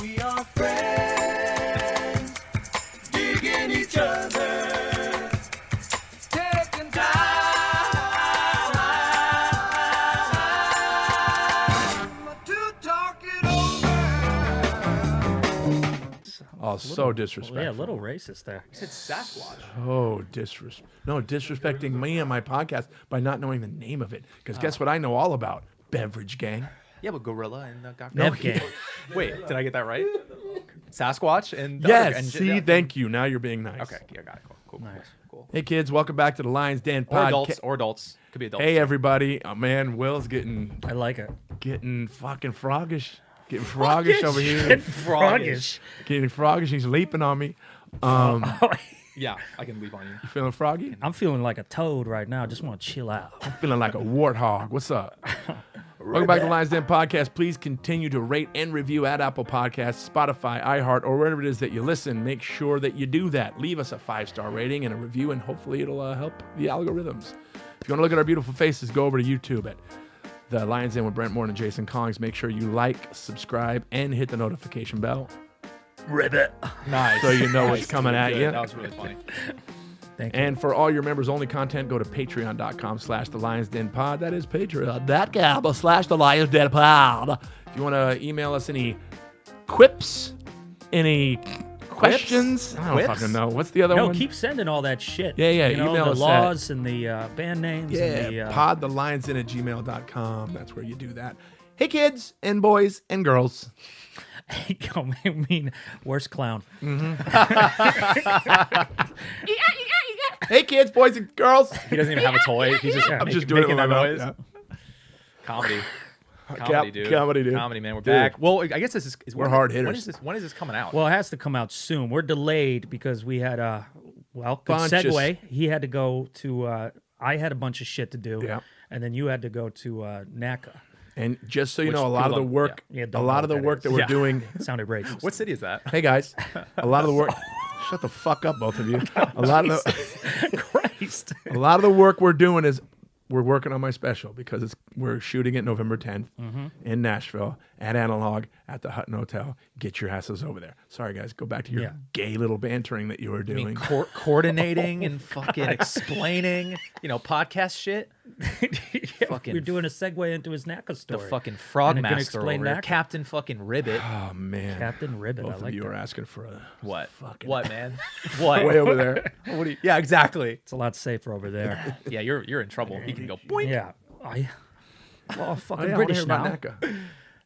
We are friends, digging each other, taking time to talk it over. Oh, so disrespectful. Yeah, a little racist there. You said Sasquatch. Oh, disrespecting me and my podcast by not knowing the name of it. Because guess what I know all about? Beverage Gang. Yeah, but Gorilla and Bev Gang. Wait, did I get that right? Sasquatch and Yes, and see, thank you. Now you're being nice. Okay, yeah, got it. Cool. Nice. Cool. Hey, kids, welcome back to the Lions Den Or podcast. adults. Could be adults. Hey, everybody. Oh, man, Will's getting I like it. fucking froggish. Getting froggish over here. Froggish. Getting froggish. He's leaping on me. Yeah, I can leave on you. You feeling froggy? I'm feeling like a toad right now. I just want to chill out. I'm feeling like a warthog. What's up? Welcome back to the Lions Den podcast. Please continue to rate and review at Apple Podcasts, Spotify, iHeart, or wherever it is that you listen. Make sure that you do that. Leave us a 5-star rating and a review, and hopefully it'll help the algorithms. If you want to look at our beautiful faces, go over to YouTube at The Lions Den with Brent Morin and Jason Collings. Make sure you like, subscribe, and hit the notification bell. Ribbit. Nice. So you know what's coming at you. That was really funny. Thank you. And for all your members only content, go to patreon.com/thelionsdenpod. That is patreon.com/thelionsdenpod. If you want to email us any quips, any questions, I don't Quips? fucking know. What's the other No, one? keep sending all that shit. Yeah, You know, email the us laws and the band names. yeah, And the, podthelionsden@gmail.com. That's where you do that. Hey, kids and boys and girls. I mean, worst clown. Hey, kids, boys and girls. He doesn't even have a toy. He's just I'm just doing it with making my that mouth. noise. Yeah. Comedy. Dude. Comedy, dude. Comedy, man. We're Dude. back. Well, I guess this is We're hard When hitters. is this coming out? Well, it has to come out soon. We're delayed because we had good Bunch of segue. He had to go to. I had a bunch of shit to do. Yeah. And then you had to go to NACA. And just so you Which know, a lot of the people don't- work, yeah. Yeah, a don't lot know of the what work that that we're Yeah. doing. It sounded racist. What city is that? Hey guys, a lot of the work. Shut the fuck up, both of you. A lot of the, Christ. a lot of the work we're doing is we're working on my special because we're shooting it November 10th in Nashville at Analog at the Hutton Hotel. Get your asses over there. Sorry guys, go back to your Yeah. gay little bantering that you were I doing. mean, coordinating and fucking explaining, podcast shit. Fucking We're doing a segue into his NACA The story. fucking And frog it can master explain over here. NACA. Captain fucking Ribbit. Oh man, Captain Ribbit. both I of like you that. are asking for a What? fucking What, man? What? way over there. What do you, yeah, exactly. It's a lot safer over there. Yeah, you're in trouble. He can go boink. Yeah. Well, Oh, fucking yeah, I wanna British hear now. about NACA.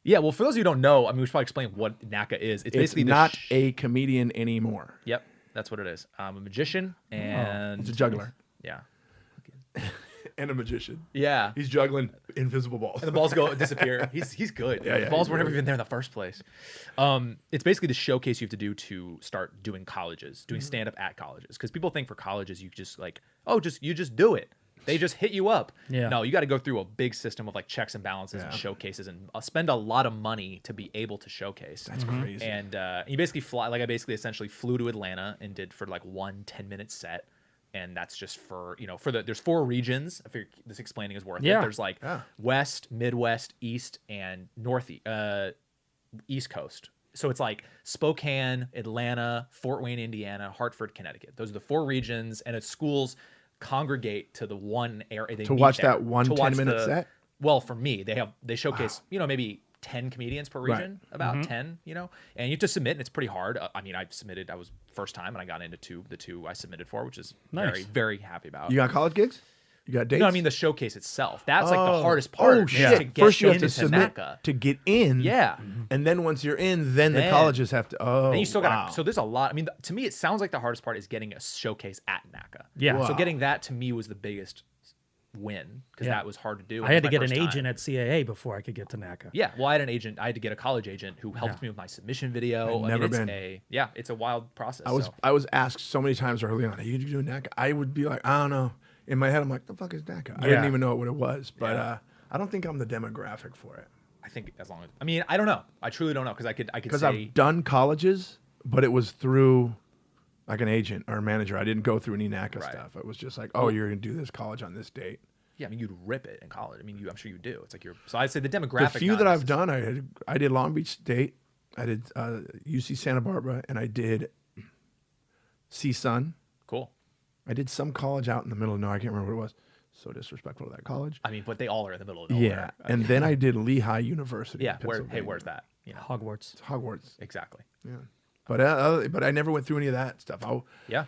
Yeah, well, for those of you who don't know, I mean, we should probably explain what NACA is. It's It's basically the not a comedian anymore. Yep, that's what it is. I'm a magician and It's a juggler Yeah, and a magician. yeah. He's juggling invisible balls. And the balls go disappear. He's good. Yeah, the balls he's were never really even there in the first place. It's basically the showcase you have to do to start doing colleges, doing stand up at colleges. Because people think for colleges you just you just do it. They just hit you up. Yeah. No, you got to go through a big system of like checks and balances and Yeah. showcases and spend a lot of money to be able to showcase. That's crazy. And you basically fly. Like I basically essentially flew to Atlanta and did for like 1 10-minute set. And that's just for there's 4 regions. I figure this explaining is worth it. Yeah. There's like West, Midwest, East, and East Coast. So it's like Spokane, Atlanta, Fort Wayne, Indiana, Hartford, Connecticut. Those are the 4 regions, and its schools congregate to the one area. To watch that one 10-minute set? Well, for me, they showcase maybe 10 comedians per region, about 10, and you have to submit, and it's pretty hard. I mean, I was first time, and I got into the 2 I submitted for, which is Nice. very, very happy about. You got college gigs? You got dates? No, I mean the showcase itself. That's like the hardest part. Oh is shit! To get First you have into to submit NACA. to get in. Yeah. And then once you're in, then the colleges have to. Oh. And you still got wow. So there's a lot. I mean, to me, it sounds like the hardest part is getting a showcase at NACA. Yeah. Wow. So getting that to me was the biggest win because Yeah. that was hard to do. I had to It get was an my first agent time. at CAA before I could get to NACA. Yeah, well, I had an agent. I had to get a college agent who helped Yeah. me with my submission video. I've never it's been. it's a wild process. I was asked so many times early on, "Are you doing NACA?" I would be like, "I don't know." In my head, I'm like, "The fuck is NACA?" I didn't Yeah. even know what it was, but Yeah. I don't think I'm the demographic for it I think as long as I don't know. I truly don't know because I could because say I've done colleges, but it was through like an agent or a manager. I didn't go through any NACA Right. stuff. It was just like, "Oh, you're gonna do this college on this date." yeah. I mean, you'd rip it in college. I mean, I'm sure you do. It's like so I'd say the demographic. The few that not I've done, I did Long Beach State, I did UC Santa Barbara, and I did CSUN. Cool. I did some college out in the middle of nowhere. I can't remember what it was. So disrespectful to that college. I mean, but they all are in the middle of Yeah, nowhere. and then I did Lehigh University. Yeah. in Pennsylvania. Where's that? You know, Hogwarts. It's Hogwarts. exactly. Yeah, but I never went through any of that stuff. Yeah.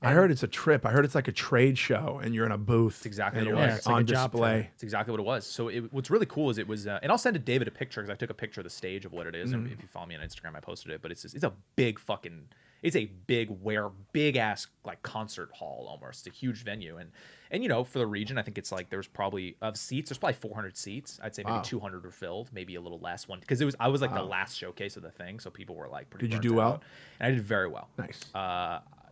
I heard it's a trip. I heard it's like a trade show, and you're in a booth. It's exactly and what it you're was. like It's like on a job display. fair. It's exactly what it was. So what's really cool is it was, and I'll send David a picture because I took a picture of the stage of what it is. And if you follow me on Instagram, I posted it. But it's a big fucking, it's a big ass like concert hall almost. It's a huge venue, and you know, for the region, I think it's like there's probably of seats. There's probably 400 seats. I'd say maybe 200 were filled, maybe a little less one because I was like the last showcase of the thing, so people were like pretty. Did you burnt do well? out. And I did very well. Nice.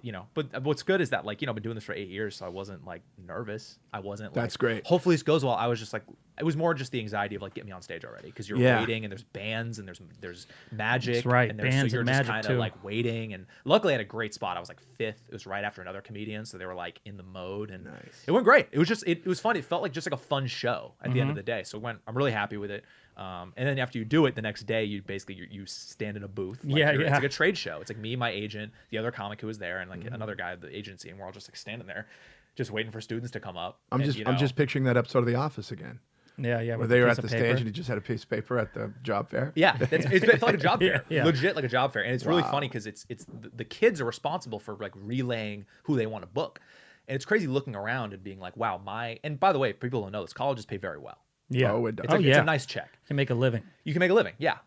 You know, but what's good is that like, you know, I've been doing this for 8 years, so I wasn't like nervous. I wasn't. That's like, great. Hopefully this goes well. I was just like, it was more just the anxiety of like, get me on stage already, because you're Yeah. waiting and there's bands and there's magic. That's right, And bands so you're and just magic, kind too. of like waiting. And luckily I had a great spot. I was like 5th. It was right after another comedian, so they were like in the mode, and Nice. it went great. It was just it was fun. It felt like just like a fun show at the Mm-hmm. end of the day. So I'm really happy with it. And then after you do it the next day, you basically you stand in a booth. Like Yeah, It's yeah. like a trade show. It's like me, my agent, the other comic who was there, and like another guy at the agency, and we're all just like standing there, just waiting for students to come up. I'm and, just you I'm know, just picturing that episode of The Office again, Yeah, where with they a were piece at the of stage paper. and he just had a piece of paper at the job fair. yeah, it felt like a job fair, Yeah. legit like a job fair, and it's really Wow. funny because it's the kids are responsible for like relaying who they want to book, and it's crazy looking around and being like, wow, and by the way, people don't know this, colleges pay very well. Yeah. Oh, it does. It's, like, yeah. it's a nice check. Can make a living. You can make a living, yeah.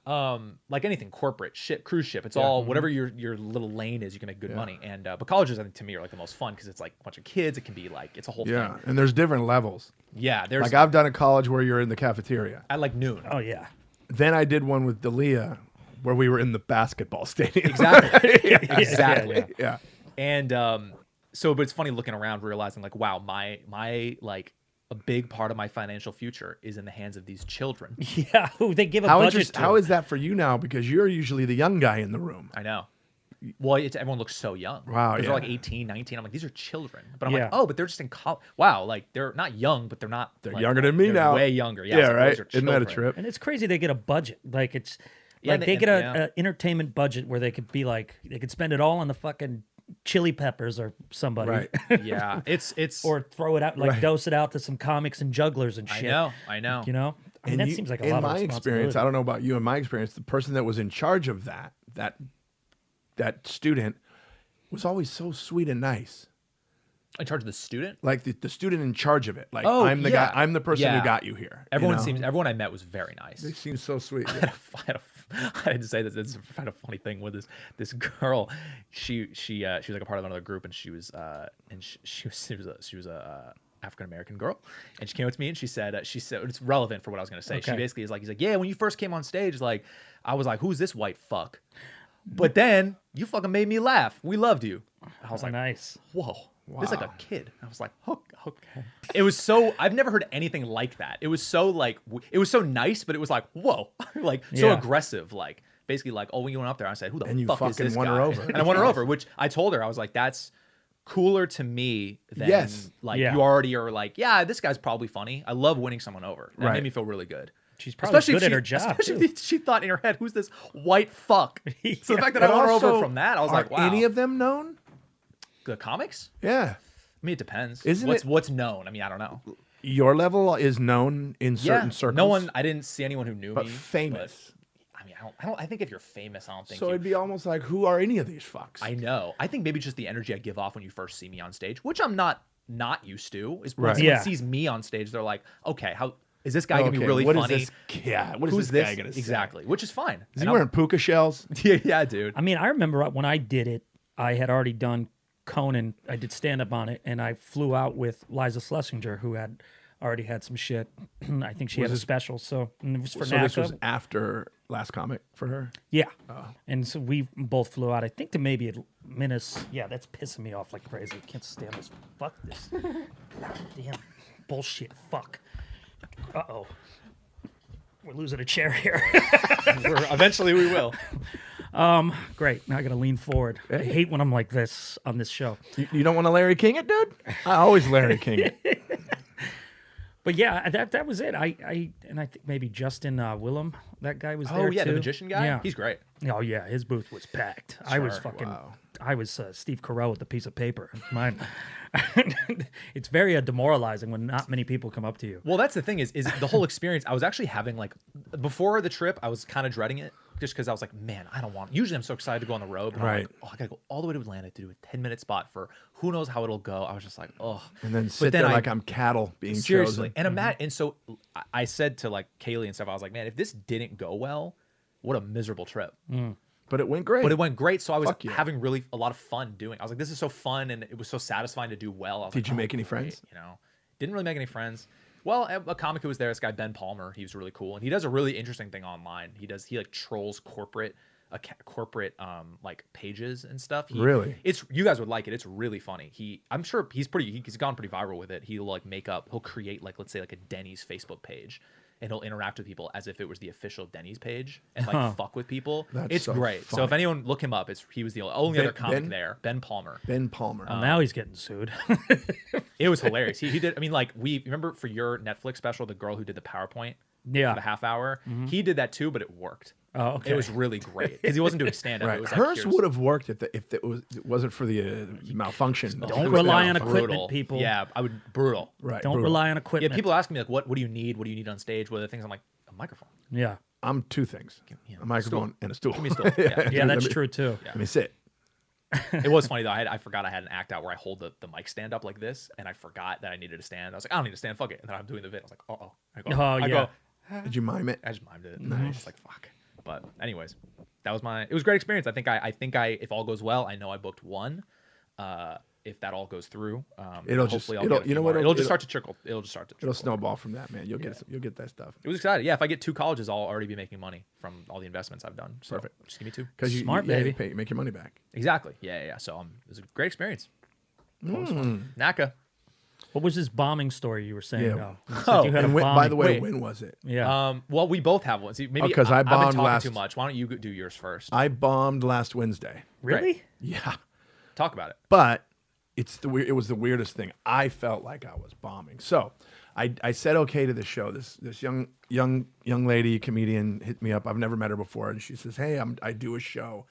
Like anything, corporate, ship, cruise ship, it's all whatever your little lane is, you can make good money. And but colleges, I think, to me, are like the most fun because it's like a bunch of kids. It can be like it's a whole Yeah, thing. and there's different levels. Yeah, there's Like I've done a college where you're in the cafeteria. at like noon. Oh yeah. Then I did one with Dalia where we were in the basketball stadium. Exactly, exactly. Yeah. Yeah. And so, but it's funny looking around, realizing like, wow, my like a big part of my financial future is in the hands of these children. Yeah. Who they give a How budget to. how is that for you now? Because you're usually the young guy in the room. I know. Well, everyone looks so young. Wow, They're like yeah. 18, 19. I'm like, these are children. But I'm Yeah. like, oh, but they're just in college. Wow, like they're not young, but they're not. They're like, younger than me they're now. Way younger. Yeah, Yeah, it's like, right. those are Isn't that a children. trip? And it's crazy they get a budget. Like it's Yeah, like and they they- get and- a entertainment budget where they could be like they could spend it all on the fucking Chili Peppers or somebody. Right. Yeah, it's Or throw it out, like Right. dose it out to some comics and jugglers and I shit. know. You know? I mean, that seems like a lot in of my experience, I don't know about you, in my experience, the person that was in charge of that student was always so sweet and nice. in charge of the student. Like the student in charge of it. Like Oh, I'm the yeah. guy. I'm the person Yeah. who got you here. you Everyone know? everyone I met was very nice. They seem so sweet. I had to say this. This is kind of funny thing with this girl. She was like a part of another group, and she was a African American girl, and she came up to me and she said it's relevant for what I was going to say. She Okay. basically is like, he's like, yeah, when you first came on stage, like I was like, who's this white fuck? But then you fucking made me laugh. We loved you. I was like, nice. whoa. This is like Wow. a kid. I was like, oh, okay. It was so, I've never heard anything like that. It was so like, it was so nice, but it was like, whoa, like so Yeah. aggressive. Like basically like, oh, when you went up there, I said, who the And you fuck is fucking this won guy? her over. And I won her over, which I told her, I was like, that's cooler to me than Yes. like Yeah. you already are like, yeah, this guy's probably funny. I love winning someone over. That Right. made me feel really good. She's probably good if at she- her job. Especially too. if she thought in her head, who's this white fuck? So Yeah. the fact that I But won her also, over from that, I was like, are wow. any of them known? The comics? Yeah. I mean, it depends. Isn't what's known? I mean, I don't know. Your level is known in certain circles. No one. I didn't see anyone who knew But me. famous. But, I mean, I don't. I think if you're famous, I don't think. So you, it'd be almost like, who are any of these fucks? I know. I think maybe just the energy I give off when you first see me on stage, which I'm not used to. Is when Right. someone Yeah. sees me on stage, they're like, okay, how is this guy gonna be Okay, really what is funny? this? Yeah. What is Who's this guy this? gonna say? Exactly, which is fine. Is he And I'm- wearing puka shells? Yeah, dude. I mean, I remember when I did it, I had already done Conan. I did stand up on it, and I flew out with Liza Schlesinger, who had already had some shit. I think she had a this- special. So and it was for So NACA. this was after Last Comic for her? Yeah. Oh. And so we both flew out, I think, to maybe Minnesota. Yeah, that's pissing me off like crazy. I can't stand this. Fuck this. God damn. Bullshit. Fuck. Uh-oh. We're losing a chair here. Eventually, we will. Great. Now I got to lean forward. I hate when I'm like this on this show. You don't want to Larry King it, dude? I always Larry King it. But yeah, that was it. I think maybe Justin Willem, that guy was there Oh yeah, too. the magician guy. Yeah. He's great. Oh yeah, his booth was packed. I was Sure. fucking. Wow. I was Steve Carell with a piece of paper. Mine. It's very demoralizing when not many people come up to you. Well, that's the thing is the whole experience. I was actually having like before the trip, I was kind of dreading it just because I was like, man, I don't want. Usually, I'm so excited to go on the road, but I'm Right. like, oh, I gotta go all the way to Atlanta to do a 10-minute spot for who knows how it'll go. I was just like, oh, And then sit there like I'm cattle being seriously. chosen. And so I said to like Kaylee and stuff, I was like, man, if this didn't go well, what a miserable trip. But it went great. But it went great, so I was Fuck yeah. having really a lot of fun doing. I was like, this is so fun, and it was so satisfying to do well. I was Did like, you oh, make any great, friends? You know, didn't really make any friends. Well, a comic who was there, this guy Ben Palmer, he was really cool, and he does a really interesting thing online. He like trolls corporate like pages and stuff. Really? It's you guys would like it. It's really funny. I'm sure he's gone pretty viral with it. He'll create like, let's say, like a Denny's Facebook page, and he'll interact with people as if it was the official Denny's page and like fuck with people. That's It's so great. So if funny. anyone look him up, he was the only other comic there, Ben Palmer. Ben Palmer. Well, now he's getting sued. It was hilarious. He did. I mean, like remember for your Netflix special, the girl who did the PowerPoint Yeah. for the half hour. He did that too, but it worked. Oh, okay. It was really great because he wasn't doing stand up. Right. It was like, Hers here's- would have worked if it wasn't for the malfunction. Don't it was rely on brutal. equipment, people. Yeah, I would brutal. Right. Don't brutal. rely on Yeah, equipment. people ask me like, what do you need? What do you need on stage? What are the things? I'm like, a microphone. Yeah. I'm two things: you know, a microphone stool. and a stool. Give me a stool. Yeah. Yeah, that's Let me- true too. Let me sit. It was funny though. I forgot I had an act out where I hold the mic stand up like this, and I forgot that I needed to stand. I was like, I don't need to stand. Fuck it. And then I'm doing the vid. I was like, oh. I go. Did you mime it? I just mimed it. Nice. Just like fuck. But anyways, that was it was a great experience. I think if all goes well, I know I booked one. If that all goes through, It'll hopefully just- I'll it'll- get a you know few what, more. it'll- It'll just start to trickle. It'll just start to trickle. It'll snowball from that, man. You'll get that stuff. It was exciting. Yeah, if I get 2 colleges, I'll already be making money from all the investments I've done. So Perfect. just give me 2. Because Smart, baby. make your money back. Exactly. Yeah. So it was a great experience. Hmm. NACA. What was this bombing story you were saying? Yeah. You said you had And a when, by bombing. the way, Wait. when was it? Yeah. Well, we both have one. See, maybe 'cause I I've been bombed talking last- too much. Why don't you do yours first? I bombed last Wednesday. Really? Yeah, Talk about it. but it was the weirdest thing. I felt like I was bombing. So I said okay to the show. This young lady comedian hit me up. I've never met her before, and she says, "Hey, I do a show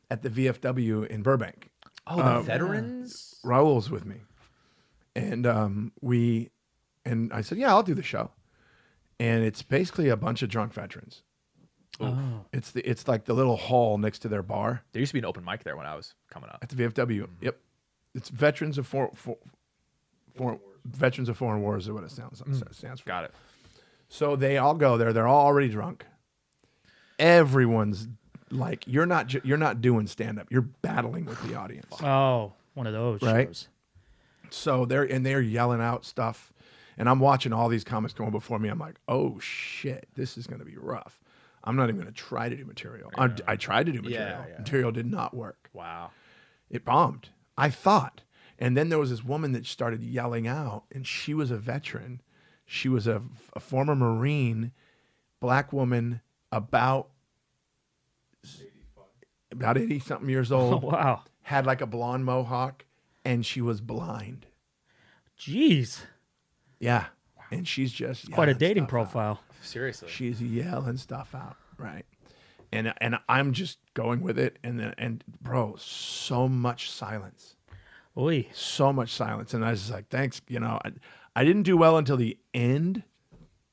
at the VFW in Burbank." Oh, the veterans. Raul's with me, and I said, "Yeah, I'll do the show." And it's basically a bunch of drunk veterans. Oh. It's like the little hall next to their bar There used to be an open mic there when I was coming up. at the VFW. Yep, it's veterans of veterans of foreign wars is what it stands for. Got it. So they all go there. They're all already drunk. Everyone's like, you're not doing stand up. You're battling with the audience. Oh, one of those Right. shows. So they're yelling out stuff, and I'm watching all these comics going before me. I'm like, oh shit, this is going to be rough. I'm not even going to try to do material. I tried to do material. Yeah. Material did not work. Wow. It bombed. I thought. And then there was this woman that started yelling out, and she was a veteran. She was a former Marine, black woman, about 80-something years Oh, old, wow. had like a blonde mohawk, and she was blind. Jeez. Yeah. And she's just Quite a yelling dating stuff out. profile. Seriously. She's yelling stuff out, right? And I'm just going with it, and bro, so much silence. Oy. So much silence. And I was just like, thanks. You know, I didn't do well until the end,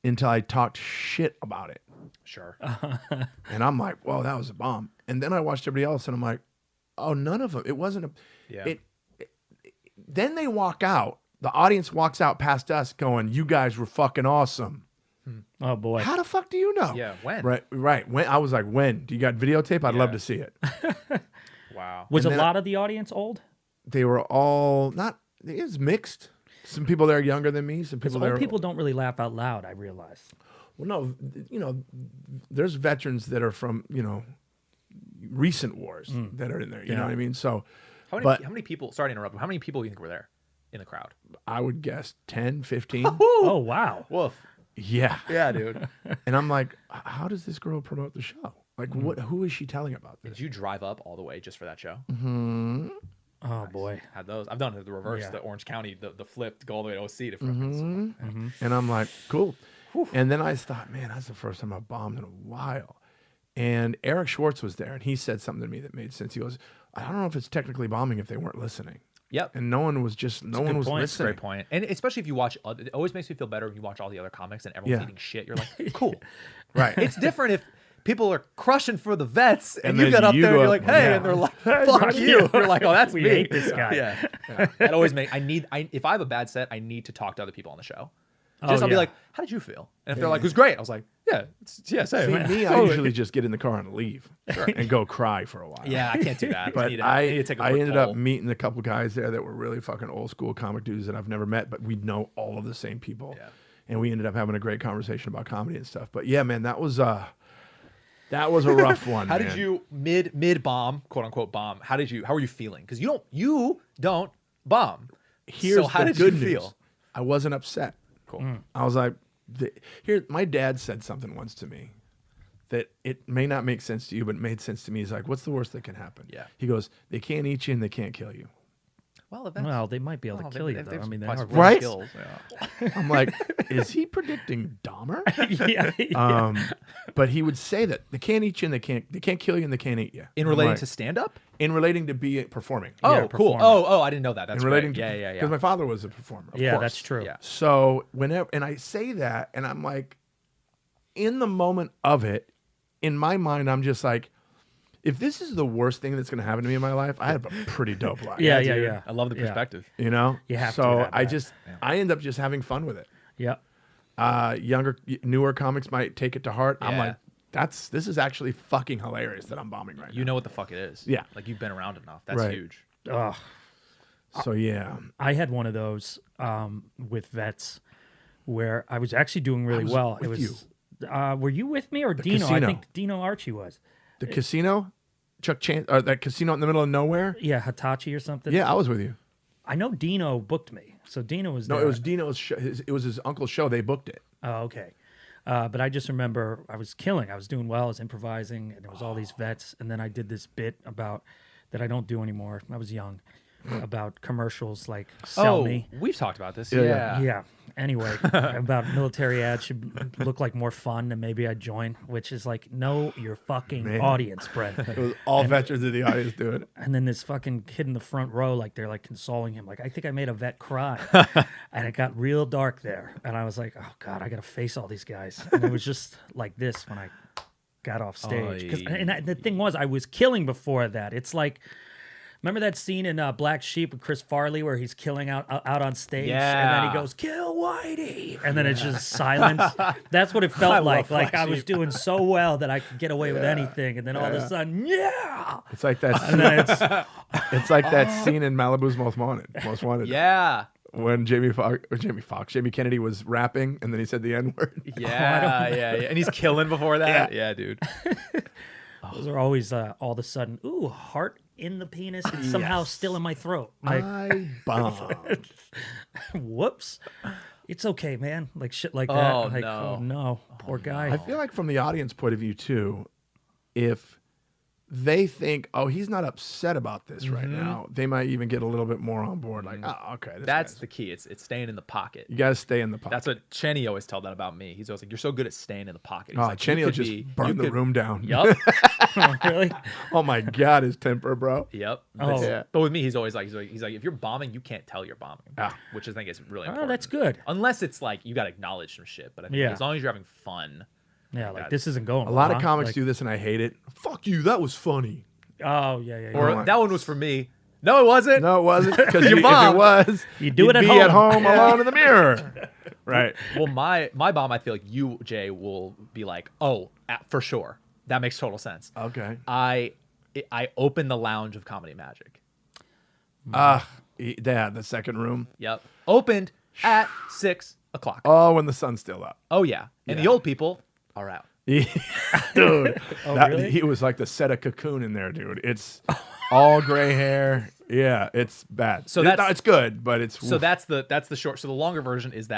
until I talked shit about it. Sure. And I'm like, whoa, that was a bomb. And then I watched everybody else, and I'm like, oh, none of them. It wasn't a. Yeah. Then they walk out. The audience walks out past us, going, "You guys were fucking awesome." Oh, boy. How the fuck do you know? Yeah, when? Right. When I was like, when? Do you got videotape? I'd love Yeah. to see it. Wow. Was And a then lot of the audience old? They were all not. It was mixed. Some people there are younger than me. Some Because people there. old people don't really laugh out loud, I realize. Well, no, there's veterans that are from recent wars that are in there. You know Yeah. what I mean? So, How but many people, sorry to interrupt, but how many people do you think were there in the crowd? I would guess 10, 15. Oh, wow. Woof. Yeah. Yeah, dude. And I'm like, how does this girl promote the show? Like, who is she telling about this? Did you drive up all the way just for that show? Oh boy. Had those. I've done it the reverse, Yeah. the Orange County, the flip to go all the way to OC to frickin' And I'm like, cool. And then I thought, man, that's the first time I've bombed in a while. And Eric Schwartz was there, and he said something to me that made sense. He goes, I don't know if it's technically bombing if they weren't listening. Yep. And no one was point. listening. Great point. And especially if you watch, it always makes me feel better when you watch all the other comics and everyone's eating shit. You're like, cool. Right. It's different if people are crushing for the vets and And you then get up you there and go you're up- like, hey, yeah. and they're like, fuck you. You're like, oh, that's We me. hate this guy. Yeah. That always makes, if I have a bad set, I need to talk to other people on the show. Oh, Just I'll be yeah. like, how did you feel? And if they're like, it was great. I was like, yeah, See, same. me, I usually just get in the car and leave and go cry for a while. Yeah, I can't do that. But I need to take a I quick ended poll. up meeting a couple guys there that were really fucking old school comic dudes that I've never met, but we know all of the same people. Yeah. And we ended up having a great conversation about comedy and stuff. But yeah, man, that was a rough one. How man. did you mid bomb, quote unquote bomb? How were you feeling? Because you don't bomb. Here's so how the did good you news. feel? I wasn't upset. Cool. I was like, here, my dad said something once to me that it may not make sense to you, but it made sense to me. He's like, what's the worst that can happen? Yeah. He goes, they can't eat you and they can't kill you. Well, if that's, Well, they might be able to kill you, though. I mean, they are Right? Skills, yeah. I'm like, is he predicting Dahmer? yeah. But he would say that they can't eat you and they can't kill you and they can't eat you. In I'm relating like, to stand up? in relating to performing. Oh, Yeah, cool. performer. Oh, I didn't know that. That's in relating great. to Yeah. because my father was a performer. Of Yeah, course. that's true. Yeah. So whenever, and I say that, and I'm like, in the moment of it, in my mind, I'm just like, if this is the worst thing that's going to happen to me in my life, I have a pretty dope life. Yeah, dude. yeah. I love the Yeah. perspective. You know? You have to so have I that. just, I end up just having fun with it. Yeah. Newer comics might take it to heart. I'm Yeah. like, this is actually fucking hilarious that I'm bombing right You know what the fuck it is. Yeah. Like you've been around enough. That's Right. huge. Ugh. now. So yeah. I had one of those with vets where I was actually doing really was well. It with was. Were you with me or Dino? I casino. think Dino Archie was. The casino, Chuck Chan, or that casino in the middle of nowhere. Yeah, Hitachi or something. Yeah, I was with you. I know Dino booked me, so Dino was No, there. it was Dino's show. It was his uncle's show. They booked it. Oh, okay. But I just remember I was killing. I was doing well. I was improvising, and there was all these vets. And then I did this bit about that I don't do anymore. I was young. About commercials like sell me. We've talked about this. Yeah. Yeah. Anyway, about military ads should look like more fun, and maybe I'd join. Which is like, know your fucking Man. audience, Brent. It was all veterans of the audience doing it. And then this fucking kid in the front row, like they're like consoling him, like I think I made a vet cry, and it got real dark there, and I was like, oh god, I gotta face all these guys, and it was just like this when I got off stage. The thing was, I was killing before that. It's like, remember that scene in Black Sheep with Chris Farley where he's killing out on stage, and then Yeah. he goes, "Kill Whitey," and then it's just silence. That's what it felt like. Like I was doing so well that I could get away with anything, and then all of a sudden, yeah. It's like that. And then it's It's like that scene in Malibu's Most Wanted. Most Wanted. Yeah. When Jamie Kennedy was rapping and then he said the N word. Yeah. And he's killing before that. Yeah, dude. those are always all of a sudden, ooh, heart in the penis and somehow still in my throat. Like, I bombed. whoops. It's okay, man. Like shit like that. Oh, Like, no. oh no, poor guy. I feel like from the audience point of view too, if they think, oh, he's not upset about this right now, they might even get a little bit more on board. Like, oh, okay. this That's guy's- the key. It's staying in the pocket. you got to stay in the pocket. That's what Chenny always told that about me. He's always like, "You're so good at staying in the pocket." He's Oh, like, Chenny "You will could just be- burn you the could-" room down. Yup. Really? Oh my God, his temper, bro. Yep. Oh. Yeah. But with me, he's always like, he's like, if you're bombing, you can't tell you're bombing. Ah. Which I think is really Oh, important. that's good. Unless it's like you got to acknowledge some shit. But I think Yeah. as long as you're having fun. Yeah, like That's- this isn't going. A lot of well, comics like, do this and I hate it. Fuck you, that was funny. Oh yeah. Or my- that one was for me. No, it wasn't. No, it wasn't. Because You if it bombed. was, You do you'd it at be home. at home alone in the mirror. Right. Well, my bomb, I feel like you, Jay, will be like, oh, for sure. That makes total sense. Okay. I opened the lounge of Comedy Magic. Yeah, the second room. Yep. Opened at 6 o'clock. Oh, when the sun's still up. Oh, yeah. And the Yeah. old people are out. Dude, really? he was like the set of Cocoon in there, dude. It's all gray hair. Yeah, it's bad. So that's- it's good, but it's So oof. that's the short. So the longer version is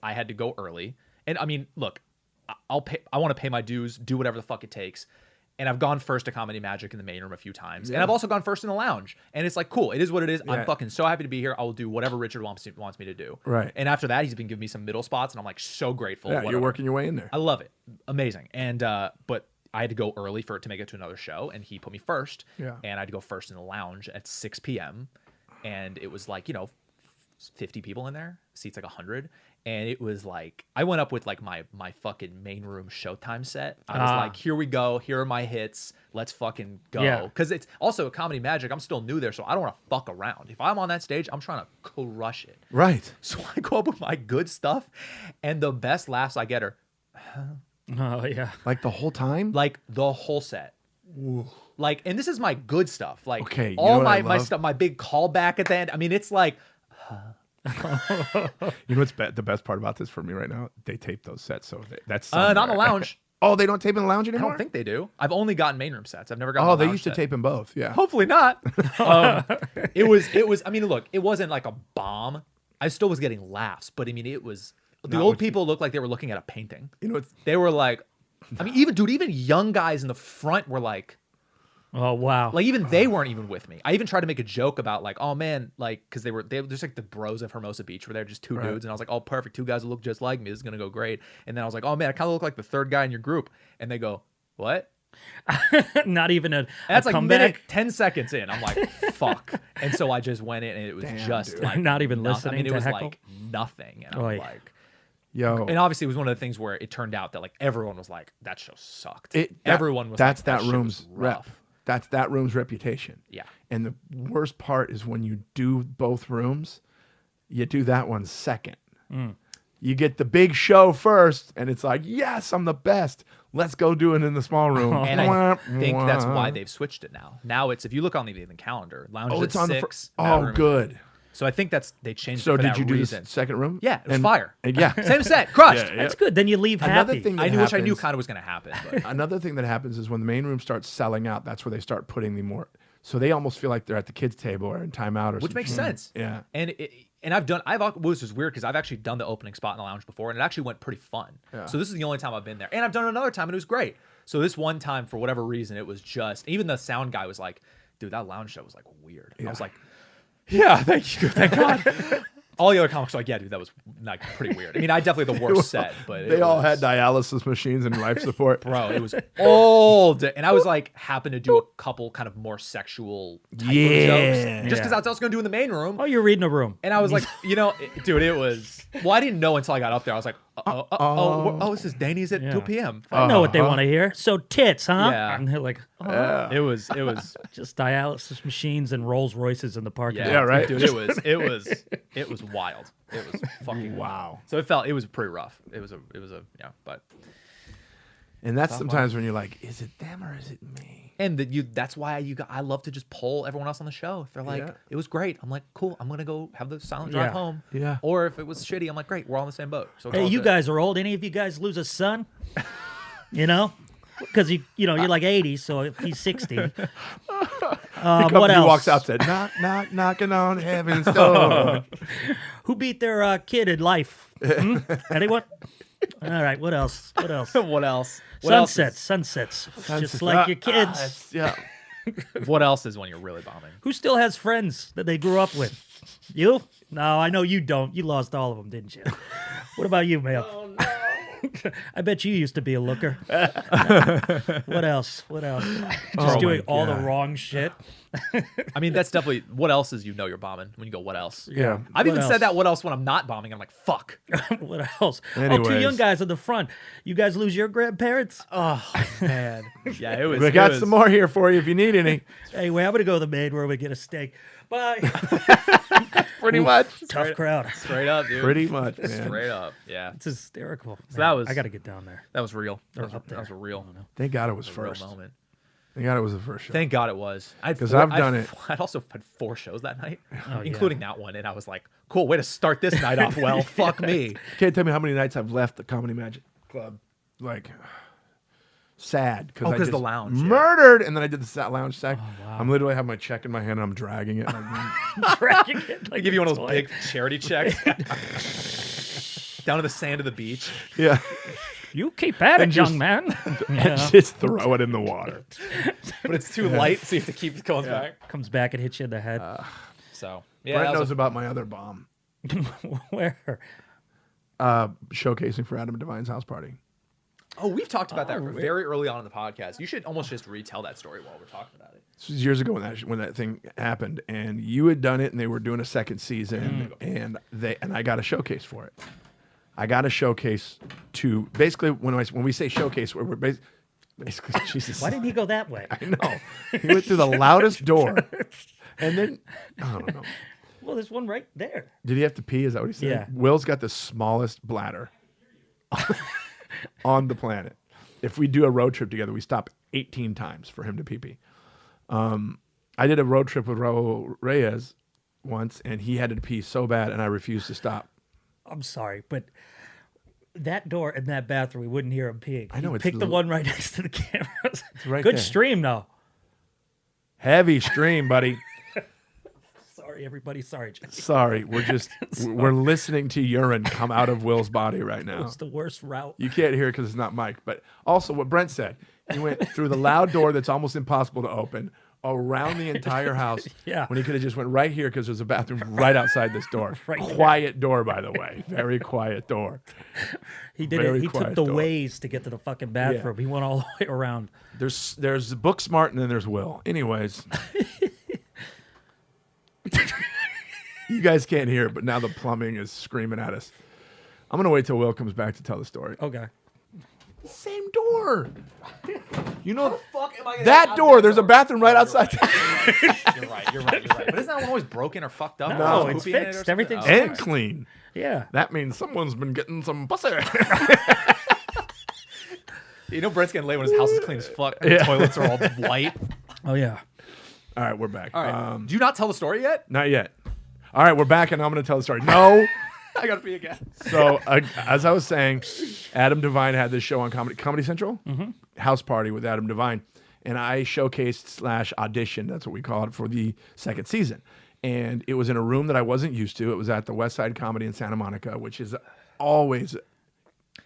I had to go early. And I mean, look, I want to pay my dues, do whatever the fuck it takes. And I've gone first to Comedy Magic in the main room a few times. And I've also gone first in the lounge. And it's like, cool. It is what it is. I'm fucking so happy to be here. I will do whatever Richard wants me to do. Right. And after that, he's been giving me some middle spots. And I'm like so grateful. Yeah, whatever. you're working your way in there. I love it. Amazing. And, but I had to go early for it to make it to another show. And he put me first. Yeah. And I had to go first in the lounge at 6 p.m. And it was like, 50 people in there, seats like 100. And it was like, I went up with like my fucking main room Showtime set. I was like, here we go. Here are my hits. Let's fucking go. Yeah. Because it's also a Comedy Magic. I'm still new there, so I don't want to fuck around. If I'm on that stage, I'm trying to crush it. Right. So I go up with my good stuff, and the best laughs I get are Oh yeah. Like the whole time? like the whole set. Like, and this is my good stuff. Like, Okay, you know all what I my love? stuff, my big callback at the end. I mean, it's like, You know what's the best part about this for me right now? They tape those sets, so that's not in the somewhere. lounge. Oh, they don't tape in the lounge I anymore? don't think they do. I've only gotten main room sets. I've never gotten. Oh, a they lounge used to set. tape in both. Yeah. Hopefully not. It was. I mean, look, it wasn't like a bomb. I still was getting laughs, but I mean, it was. The Not old what- people looked like they were looking at a painting. You know, it's They were like, I mean, even young guys in the front were like Oh wow. even they weren't even with me. I even tried to make a joke about like, oh man, like, because they were just like the bros of Hermosa Beach were there, just two dudes, and I was like, oh perfect, two guys who look just like me. This is gonna go great. And then I was like, oh man, I kind of look like the third guy in your group, and they go, what? Not even a That's like comeback. minute 10 seconds in. I'm like, fuck. And so I just went in, and it was Damn, just dude. like Not even nothing. listening I mean, it to was heckle? like nothing, and Oh, I'm yeah. like. yo. And obviously, it was one of the things where it turned out that like everyone was like, "That show sucked." Everyone was. That's like, that shit room's was rep. rough. That's that room's reputation. Yeah. And the worst part is when you do both rooms, you do that one second. You get the big show first, and it's like, yes, I'm the best. Let's go do it in the small room. And I think that's why they've switched it now. Now it's if you look on the calendar, lounge Oh, is it's at on the 6. oh, room is- good. So I think they changed. So it for did that you do reason. the second room? Yeah, it was And- fire. and yeah. Same set, crushed. Yeah, That's good. Then you leave Another happy. thing that I knew, which I knew happens- kind of was going to happen. But Another thing that happens is when the main room starts selling out, that's where they start putting the more. So they almost feel like they're at the kids' table or in timeout or which some makes shit. sense. Yeah. And which is weird because I've actually done the opening spot in the lounge before, and it actually went pretty fun. Yeah. So this is the only time I've been there, and I've done it another time, and it was great. So this one time, for whatever reason, it was just even the sound guy was like, "Dude, that lounge show was like weird." I was like, "Yeah, thank you, thank God." All the other comics were like, "Yeah, dude, that was like pretty weird." I mean, I definitely the worst set, but They all was- had dialysis machines and life support. Bro, it was all day. And I was like, happened to do a couple kind of more sexual type of Yeah. jokes. Just because Yeah. I was going to do in the main room. Oh, you're reading a room. And I was like, dude, it was. Well, I didn't know until I got up there. I was like, this is Danny's at 2 p.m. I know what they want to hear. So tits, huh? Yeah. And they're like, oh, It was, just dialysis machines and Rolls Royces in the parking yeah, lot. Yeah, right. dude, it was wild. It was fucking Wow. So it was pretty rough. It was a, yeah, but. And that's sometimes when you're like, is it them or is it me? And that's why I love to just poll everyone else on the show. If they're like, Yeah. it was great, I'm like, cool, I'm gonna go have the silent drive Yeah. home. Yeah. Or if it was shitty, I'm like, great, we're all in the same boat. So it's Hey, all you good. guys are old. Any of you guys lose a son? You know? Because you're like 80, so if he's 60. What He else? walks out, said, knock, knock, knocking on heaven's door. Who beat their kid in life? Hmm? Anyone? All right, what else? What else? What else? What else Sunsets. Just like your kids. Yeah. What else is when you're really bombing? Who still has friends that they grew up with? You? No, I know you don't. You lost all of them, didn't you? What about you, Mayo? Oh, no. I bet you used to be a looker. What else? Just doing all the wrong shit. I mean, that's definitely what else is you're bombing when you go, what else? Yeah. I've What even else? said that what else when I'm not bombing. I'm like, fuck. What else? Oh, two Anyways. young guys at the front. You guys lose your grandparents? Oh man. Yeah, it was. We got some more here for you if you need any. Anyway, I'm going to go to the maid where we get a steak. Bye. Pretty much. Tough crowd. Straight up, dude. Pretty much, man. Straight up. Yeah. It's hysterical. So that was- I got to get down there. That was real. Or That up there. was a real, Thank God it was real first. moment. Thank God it was the first show. Thank God it was. 'Cause I've done it. I'd also had 4 shows that night, Oh, including that one, and I was like, "Cool, way to start this night off well." Fuck me. Can't tell me how many nights I've left the Comedy Magic Club, like, sad. Oh, I 'cause the just lounge, yeah. Murdered, and then I did the lounge sec. wow. I'm literally having my check in my hand, and I'm dragging it. Like, Dragging it I like give you one a of those toy. big charity checks down to the sand of the beach. yeah. You keep at it, And young just- man. And just throw it in the water. But it's too light, so you have to keep it going back. Comes back and hits you in the head. So yeah, Brent that knows was about my other bomb. Where? Showcasing for Adam Devine's house party. oh, we've talked about that really? very early on in the podcast. You should almost just retell that story while we're talking about it. This was years ago when that thing happened, and you had done it, and they were doing a second season, and I got a showcase for it. I got a showcase to basically when we say showcase, we're basically Jesus. Why didn't he go that way? I know he went through the loudest door, and then I don't know. Well, there's one right there. Did he have to pee? Is that what he said? Yeah. Will's got the smallest bladder on the planet. If we do a road trip together, we stop 18 times for him to pee. I did a road trip with Raul Reyes once, and he had to pee so bad, and I refused to stop. I'm sorry, but that door in that bathroom, we wouldn't hear him peeing. I know, He it's picked the the- one right next to the cameras. It's right Good there. stream, though. Heavy stream, buddy. Sorry, everybody. Sorry, Jay. Sorry, we're listening to urine come out of Will's body right now. It's the worst route. You can't hear it because it's not mic'd. But also what Brent said, he went through the loud door that's almost impossible to open, around the entire house. Yeah. When he could have just went right here because there's a bathroom right outside this door. Right there. Quiet door, by the way. Very quiet door. He did Very it. He took quiet the door. ways to get to the fucking bathroom. He went all the way around. There's Booksmart and then there's Will. Anyways. You guys can't hear it, but now the plumbing is screaming at us. I'm going to wait till Will comes back to tell the story. Okay. Same door. You know Fuck am I that door, there's a bathroom right outside. You're right. But isn't that one always broken or fucked up? No, Or it's poopy in it or fixed. something? Everything's Oh, And okay. clean. Yeah. That means someone's been getting some pussy. You know Brent's getting laid when his house is clean as fuck. And the toilets are all white. Oh, yeah. All right, we're back. All right. Did you not tell the story yet? Not yet. All right, we're back, and I'm going to tell the story. No. I gotta pee again. So, as I was saying, Adam Devine had this show on Comedy Central, House Party with Adam Devine, and I showcased / auditioned, that's what we call it, for the second season. And it was in a room that I wasn't used to. It was at the West Side Comedy in Santa Monica, which is always,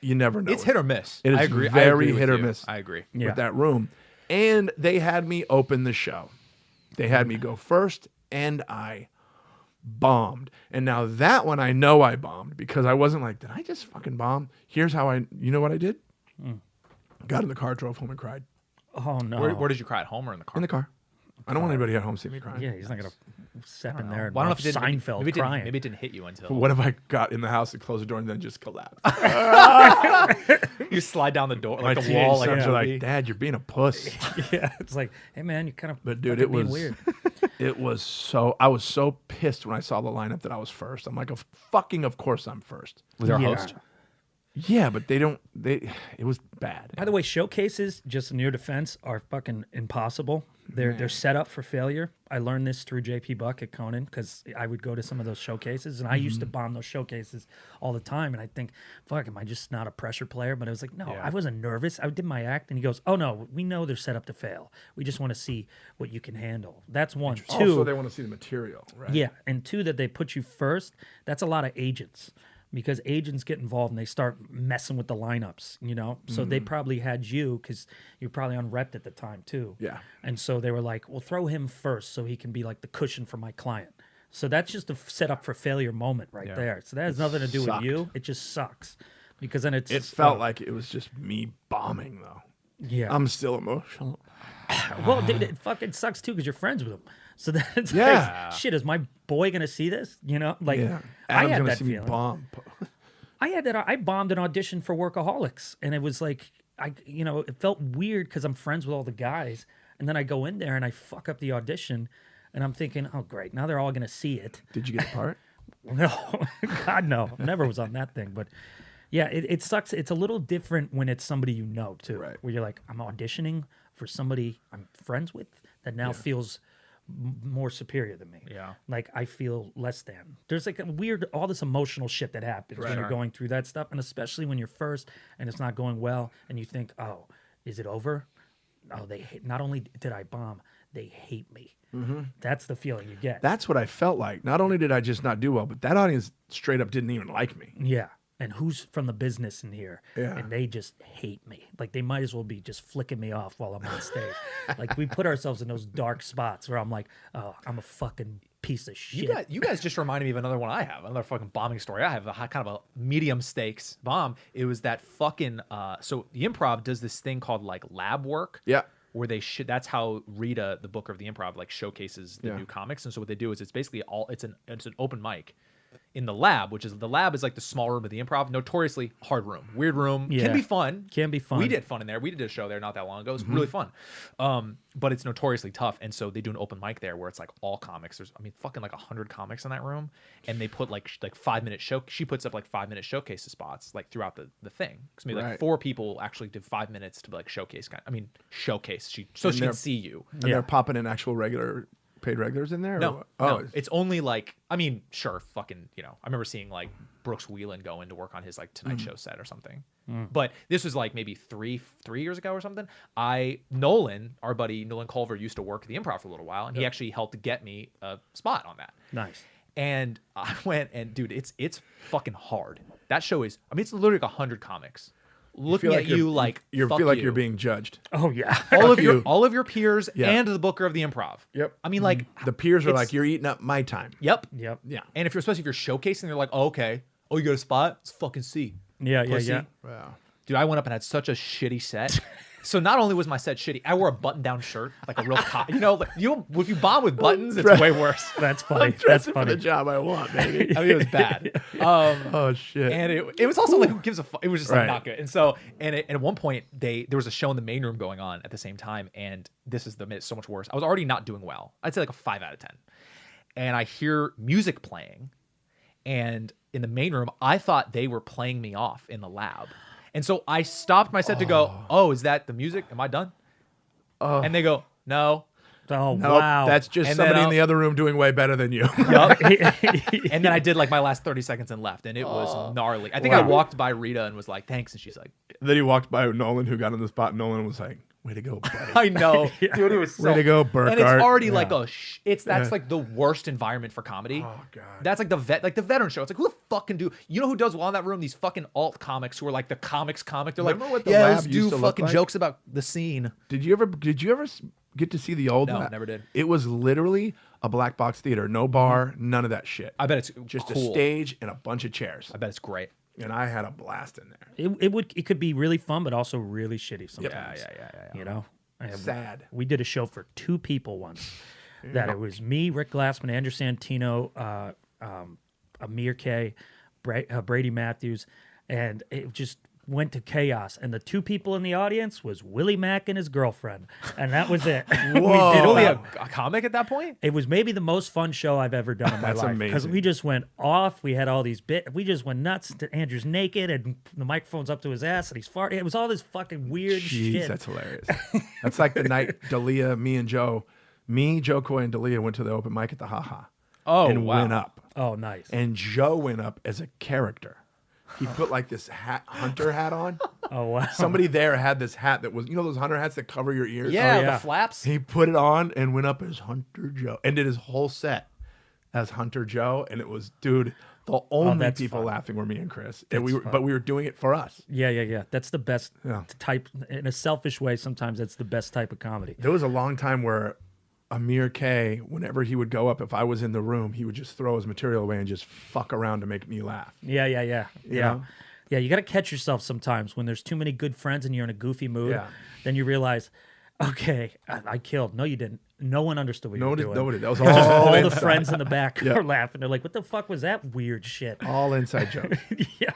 you never know. It's hit or miss. It is I agree. very with hit or you. miss. I agree. Yeah. with that room. And they had me open the show. They had me go first, and I bombed. And now that one, I know I bombed because I wasn't like, did I just fucking bomb? Here's how you know what I did? Got in the car, drove home, and cried. Oh, no. Where did you cry? At home or in the car? In the car. I don't want anybody at home see me crying. Yeah, he's not going to step in there and Well, I don't know watch if it didn't, Seinfeld maybe it didn't, crying. maybe it didn't hit you until What if I got in the house and closed the door and then just collapsed? you slide down the door, My like the teenage wall, like sons a are like, movie. Dad, you're being a puss. Yeah, it's like, hey, man, you kind of But dude, fucking it being was weird. it was so I was so pissed when I saw the lineup that I was first. I'm like, of course I'm first. Was there a Yeah. host? Yeah, but it was bad. By the way, showcases, just in your defense, are fucking impossible. They're set up for failure. I learned this through JP Buck at Conan because I would go to some of those showcases, and I used to bomb those showcases all the time. And I think, fuck, am I just not a pressure player? But I was like, no, Yeah. I wasn't nervous. I did my act, and he goes, oh no, we know they're set up to fail. We just want to see what you can handle. That's one. Two, Also, they want to see the material, right? yeah, and two, that they put you first. That's a lot of agents because agents get involved and they start messing with the lineups, you know? So they probably had you because you're probably unrepped at the time too. Yeah. And so they were like, well, throw him first so he can be like the cushion for my client. So that's just a setup for failure moment right there. So that has nothing to do sucked. with you. It just sucks because then it's... It felt like it was just me bombing, though. Yeah. I'm still emotional. Well, dude, it fucking sucks too because you're friends with him. So that's Yeah. like, shit, is my boy going to see this? You know? Like, Yeah. I Adam's had gonna that see me feeling. bomb. I had that. I bombed an audition for Workaholics, and it was like, it felt weird because I'm friends with all the guys, and then I go in there and I fuck up the audition, and I'm thinking, oh great, now they're all gonna see it. Did you get the part? No, God no, never was on that thing. But yeah, it sucks. It's a little different when it's somebody you know too, Right. where you're like, I'm auditioning for somebody I'm friends with that now feels more superior than me. Yeah. Like I feel less than. There's like a weird, all this emotional shit that happens when you're going through that stuff. And especially when you're first and it's not going well and you think, oh, is it over? Oh, not only did I bomb, they hate me. That's the feeling you get. That's what I felt like. Not only did I just not do well, but that audience straight up didn't even like me. Yeah. and who's from the business in here? Yeah. And they just hate me. Like they might as well be just flicking me off while I'm on stage. Like we put ourselves in those dark spots where I'm like, oh, I'm a fucking piece of shit. You guys just reminded me of another one I have, another fucking bombing story. I have kind of a medium stakes bomb. It was that fucking so the Improv does this thing called like lab work. Yeah. Where that's how Rita, the booker of the Improv, like showcases the new comics. And so what they do is it's basically it's an open mic in the lab, which is the lab is like the small room of the Improv, notoriously hard room, weird room, can be fun. We did fun in there. We did a show there not that long ago. It was really fun. But it's notoriously tough. And so they do an open mic there where it's like all comics. There's, fucking like 100 comics in that room. And they put like 5-minute show. She puts up like 5-minute showcase spots like throughout the thing. Because maybe like 4 people actually did 5 minutes to like showcase. Showcase. She can see you. And they're popping in actual paid regulars in there? No, or? no. It's only like, sure, fucking, I remember seeing like Brooks Wheelan go in to work on his like Tonight Show set or something. But this was like maybe three years ago or something. Nolan, our buddy Nolan Culver, used to work at the Improv for a little while, and he actually helped get me a spot on that. Nice. And I went and dude, it's fucking hard. That show is, it's literally like 100 comics. Looking at you like you feel like you're being judged. Oh yeah. all of your peers and the booker of the Improv. Yep. Like the peers are like, you're eating up my time. Yep. Yeah. And especially if you're showcasing, they're like, oh, okay. Oh, you got a spot? Let's fucking see. Yeah. Wow. Dude, I went up and had such a shitty set. So not only was my set shitty, I wore a button-down shirt, like a real cop. Like if you bomb with buttons, it's way worse. That's funny. That's funny. For the job I want, baby. It was bad. Oh shit. And it was also like, who gives a fuck? It was just like not good. And so, and at one point, there was a show in the main room going on at the same time, and this is so much worse. I was already not doing well. I'd say like a 5 out of 10. And I hear music playing, and in the main room, I thought they were playing me off in the lab. And so I stopped my set to go, oh, is that the music? Am I done? And they go, no. Oh, Nope, wow. that's just And somebody then in the other room doing way better than you. And then I did like my last 30 seconds and left, and it was gnarly. I think I walked by Rita and was like, thanks. And she's like, Then he walked by Nolan, who got on the spot. Nolan was like, way to go, buddy. I know. Dude, it was so... Way to go, Burkart. And it's already like that's like the worst environment for comedy. Oh, God. That's like the veteran show. It's like, who the fuck can do... You know who does well in that room? These fucking alt comics who are like the comics comic. They're Remember like, what the yeah, lab let's used do to look fucking like? jokes about the scene. Did you ever get to see the old No, lab? never did. It was literally a black box theater. No bar, none of that shit. I bet it's just cool. a stage and a bunch of chairs. I bet it's great. And I had a blast in there. It could be really fun, but also really shitty sometimes. Yeah. You know, Sad. We did a show for 2 people once. That it was me, Rick Glassman, Andrew Santino, Amir K, Brady Matthews, and it just went to chaos. And the 2 people in the audience was Willie Mack and his girlfriend, and that was it. Whoa. We did Really, about- a comic at that point? It was maybe the most fun show I've ever done in my That's life. Because amazing. we just went off. We had all these we just went nuts. Andrew's naked and the microphone's up to his ass and he's farting. It was all this fucking weird Jeez, shit. that's hilarious. That's like the night Dalia, Joe Coy and Dalia went to the open mic at the Haha. Oh, and wow. went up. Oh, nice. And Joe went up as a character. He put like this hunter hat on. Oh, wow. Somebody there had this hat that was, those hunter hats that cover your ears? Yeah, yeah. the flaps. He put it on and went up as Hunter Joe and did his whole set as Hunter Joe. And it was, dude, the only that's people fun. laughing were me and Chris. And but we were doing it for us. Yeah. That's the best Yeah. type. In a selfish way, sometimes that's the best type of comedy. There was a long time where Amir K, whenever he would go up, if I was in the room, he would just throw his material away and just fuck around to make me laugh. Yeah. know? Yeah, you got to catch yourself sometimes when there's too many good friends and you're in a goofy mood. Yeah. Then you realize, okay, I killed. No, you didn't. No one understood what you were doing. Nobody. That was Just all the inside. friends in the back Yeah. are laughing. They're like, what the fuck was that weird shit? All inside jokes. Yeah.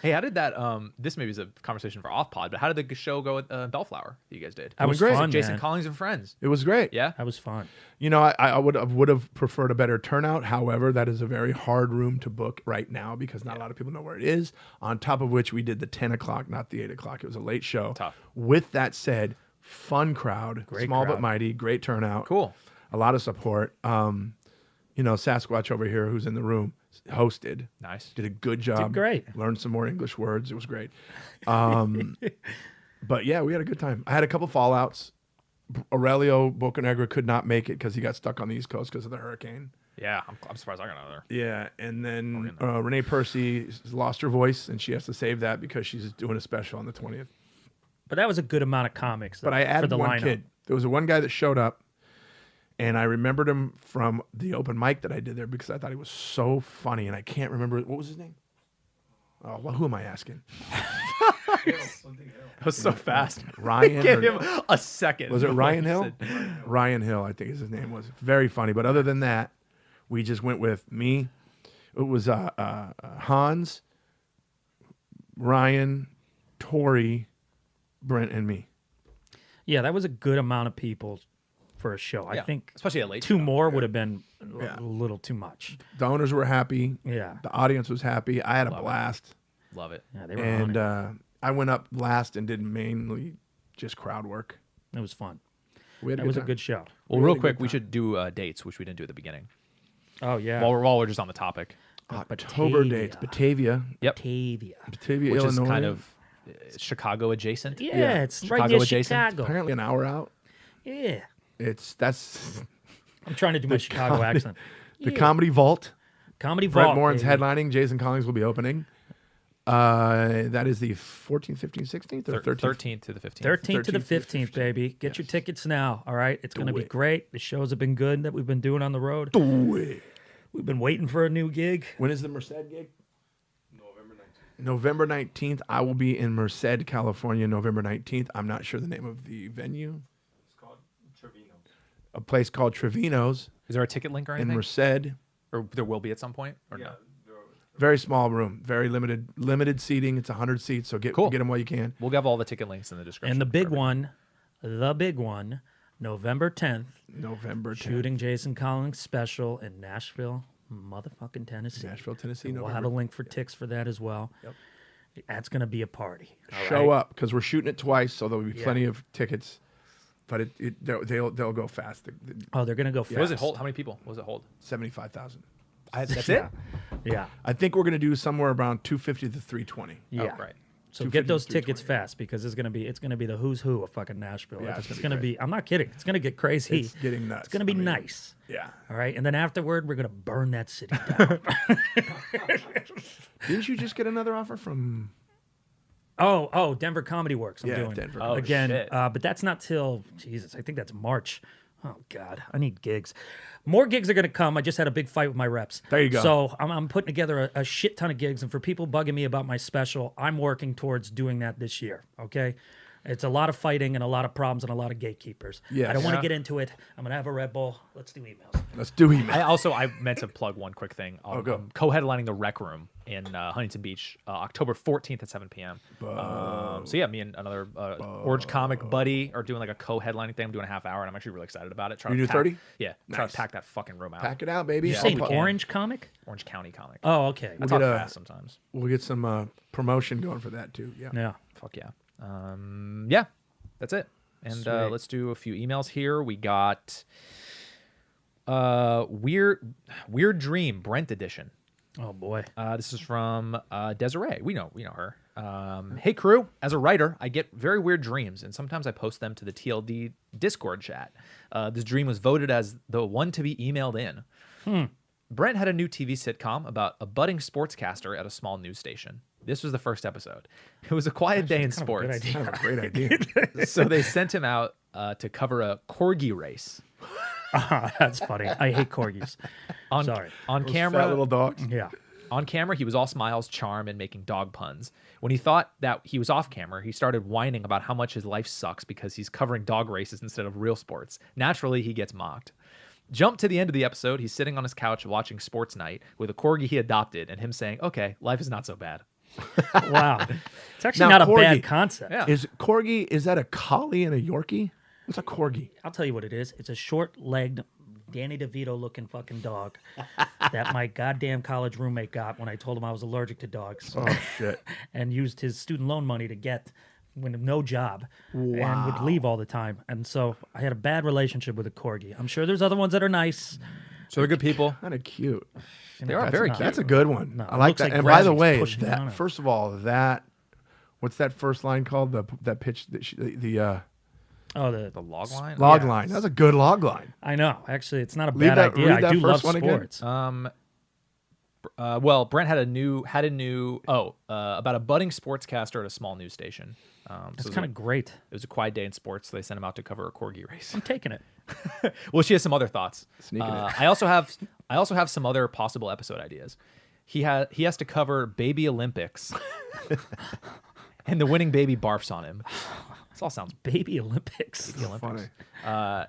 Hey, how did that? This maybe is a conversation for off pod, but how did the show go at Bellflower that you guys did? That was great. fun, Jason man. Collings and friends. It was great. Yeah. That was fun. I would have preferred a better turnout. However, that is a very hard room to book right now because not a lot of people know where it is. On top of which, we did the 10 o'clock, not the 8 o'clock. It was a late show. Tough. With that said, fun crowd, Great small but crowd. mighty, great turnout. Cool. A lot of support. Sasquatch over here, who's in the room, hosted. Nice. Did a good job. great. Learned some more English words. It was great. But yeah, we had a good time. I had a couple fallouts. Aurelio Bocanegra could not make it because he got stuck on the East Coast because of the hurricane. Yeah, I'm surprised I got out of there. Yeah, and then Renee Percy lost her voice, and she has to save that because she's doing a special on the 20th. But that was a good amount of comics. But I for added the one lineup. kid. There was one guy that showed up, and I remembered him from the open mic that I did there because I thought he was so funny, and I can't remember what was his name. Oh, well, who am I asking? That was so fast. Ryan. Give or- him a second. Was it Ryan Hill? Said- Ryan Hill, I think his name was. Very funny. But other than that, we just went with me. It was Hans, Ryan, Tori, Brent, and me. Yeah, that was a good amount of people for a show. I Yeah, think especially a late two show. more would have been Yeah. a little too much. The owners were happy. Yeah. The audience was happy. I had a Love it. blast. Love it. Yeah, they were And on it. I went up last and did mainly just crowd work. It was fun. We had That was a time. good show. Well, We real had a quick, good we time. should do dates, which we didn't do at the beginning. Oh yeah. While we're just on the topic. October dates. Batavia. Yep. Batavia. Batavia, Which Illinois. is kind of Chicago adjacent. Yeah, it's right Chicago near adjacent. Chicago. apparently an hour out. Yeah. That's I'm trying to do my Chicago accent. the Yeah. Comedy Vault. Comedy Vault. Brent Morin's baby. headlining. Jason Collings will be opening. That is the 14th, 15th, 16th, or 13th? 13th to the 15th. 13th to the 13th, 15th, baby. Get your tickets now. All right. It's going to be it. great. The shows have been good that we've been doing on the road. Do it. We've been waiting for a new gig. When is the Merced gig? November 19th. I will be in Merced, California, November 19th. I'm not sure the name of the venue. It's called Trevino. A place called Trevino's Is there a ticket link or in anything? Merced. Or there will be at some point? Or Yeah, no? Very small room. Very limited seating. It's 100 seats, so get Cool. them while you can. We'll have all the ticket links in the description. And the big Perfect. one, November 10th, November 10th. shooting Jason Collins special in Nashville, motherfucking Tennessee. Nashville, Tennessee. We'll have a November. link for ticks for that as well. Yep. That's going to be a party. all Show right? up because we're shooting it twice, so there'll be Yeah. plenty of tickets. But they'll go fast. Oh, they're going to go What fast. does it hold? How many people? What does it hold? 75,000. That's Yeah. it? Yeah. I think we're gonna do somewhere around 250 to 320. Yeah. Oh, right. So 250 get those to tickets 320. fast because it's gonna be the who's who of fucking Nashville. Yeah, it's it's gonna gonna be. be I'm not kidding. It's gonna get crazy. It's getting nuts. It's gonna be I mean, nice. Yeah. All right, and then afterward, we're gonna burn that city down. Didn't you just get another offer from? oh, Denver Comedy Works. I'm Yeah, doing Denver Oh, again, shit. but that's not till Jesus. I think that's March. Oh God, I need gigs. More gigs are gonna come. I just had a big fight with my reps. There you go. So I'm putting together a shit ton of gigs, and for people bugging me about my special, I'm working towards doing that this year. Okay. It's a lot of fighting and a lot of problems and a lot of gatekeepers. Yes. I don't want to Yeah. get into it. I'm gonna have a Red Bull. Let's do emails. Let's do email. I meant to plug one quick thing. go. I'm co-headlining the Rec Room in Huntington Beach, October 14th at 7 p.m. So yeah, me and another Orange comic buddy are doing like a co-headlining thing. I'm doing a half hour, and I'm actually really excited about it. Trying You to do pack- 30? Yeah, trying Nice. to pack that fucking room out. Pack it out, baby. You I'll say put- Orange comic? Orange County comic. Oh, okay. That's We'll how get a- fast sometimes. We'll get some promotion going for that too. Yeah. Yeah. Fuck yeah. Yeah, that's it. And Sweet. let's do a few emails here. We got Weird Dream Brent edition. Oh boy. This is from Desiree. We know her. Hey crew, as a writer, I get very weird dreams, and sometimes I post them to the TLD Discord chat. This dream was voted as the one to be emailed in. Brent had a new TV sitcom about a budding sportscaster at a small news station. This was the first episode. It was a quiet day in Kind of a good sports. idea. Kind of a great idea. So they sent him out to cover a corgi race. That's funny. I hate corgis. On, Sorry. on Those camera, fat little dogs. Yeah. On camera, he was all smiles, charm, and making dog puns. When he thought that he was off camera, he started whining about how much his life sucks because he's covering dog races instead of real sports. Naturally, he gets mocked. Jump to the end of the episode. He's sitting on his couch watching Sports Night with a corgi he adopted and him saying, okay, life is not so bad. Wow. It's actually Now, not a bad corgi. concept. Yeah. Is corgi? Is that a collie and a Yorkie? What's a corgi? I'll tell you what it is. It's a short-legged, Danny DeVito-looking fucking dog that my goddamn college roommate got when I told him I was allergic to dogs, Oh shit! and used his student loan money to get with no job and would leave all the time. And so I had a bad relationship with a corgi. I'm sure there's other ones that are nice. So they're good people. Kind of cute. They are That's very not- cute. That's a good one. No, I it like looks that. like And by the Grav's way, pushing on that it. first of all, that what's that first line called? That pitch. Oh, The log line. Log Yeah. line. That's a good log line. I know. Actually, it's not a Leave bad that- idea. read I that do love first one again. sports. Well, Brent had a new about a budding sportscaster at a small news station. That's kind of great. It was a quiet day in sports, so they sent him out to cover a corgi race. I'm taking it. Well, she has some other thoughts. Sneaking it. I also have some other possible episode ideas. He has to cover baby Olympics, and the winning baby barfs on him. This all sounds Baby Olympics. Funny.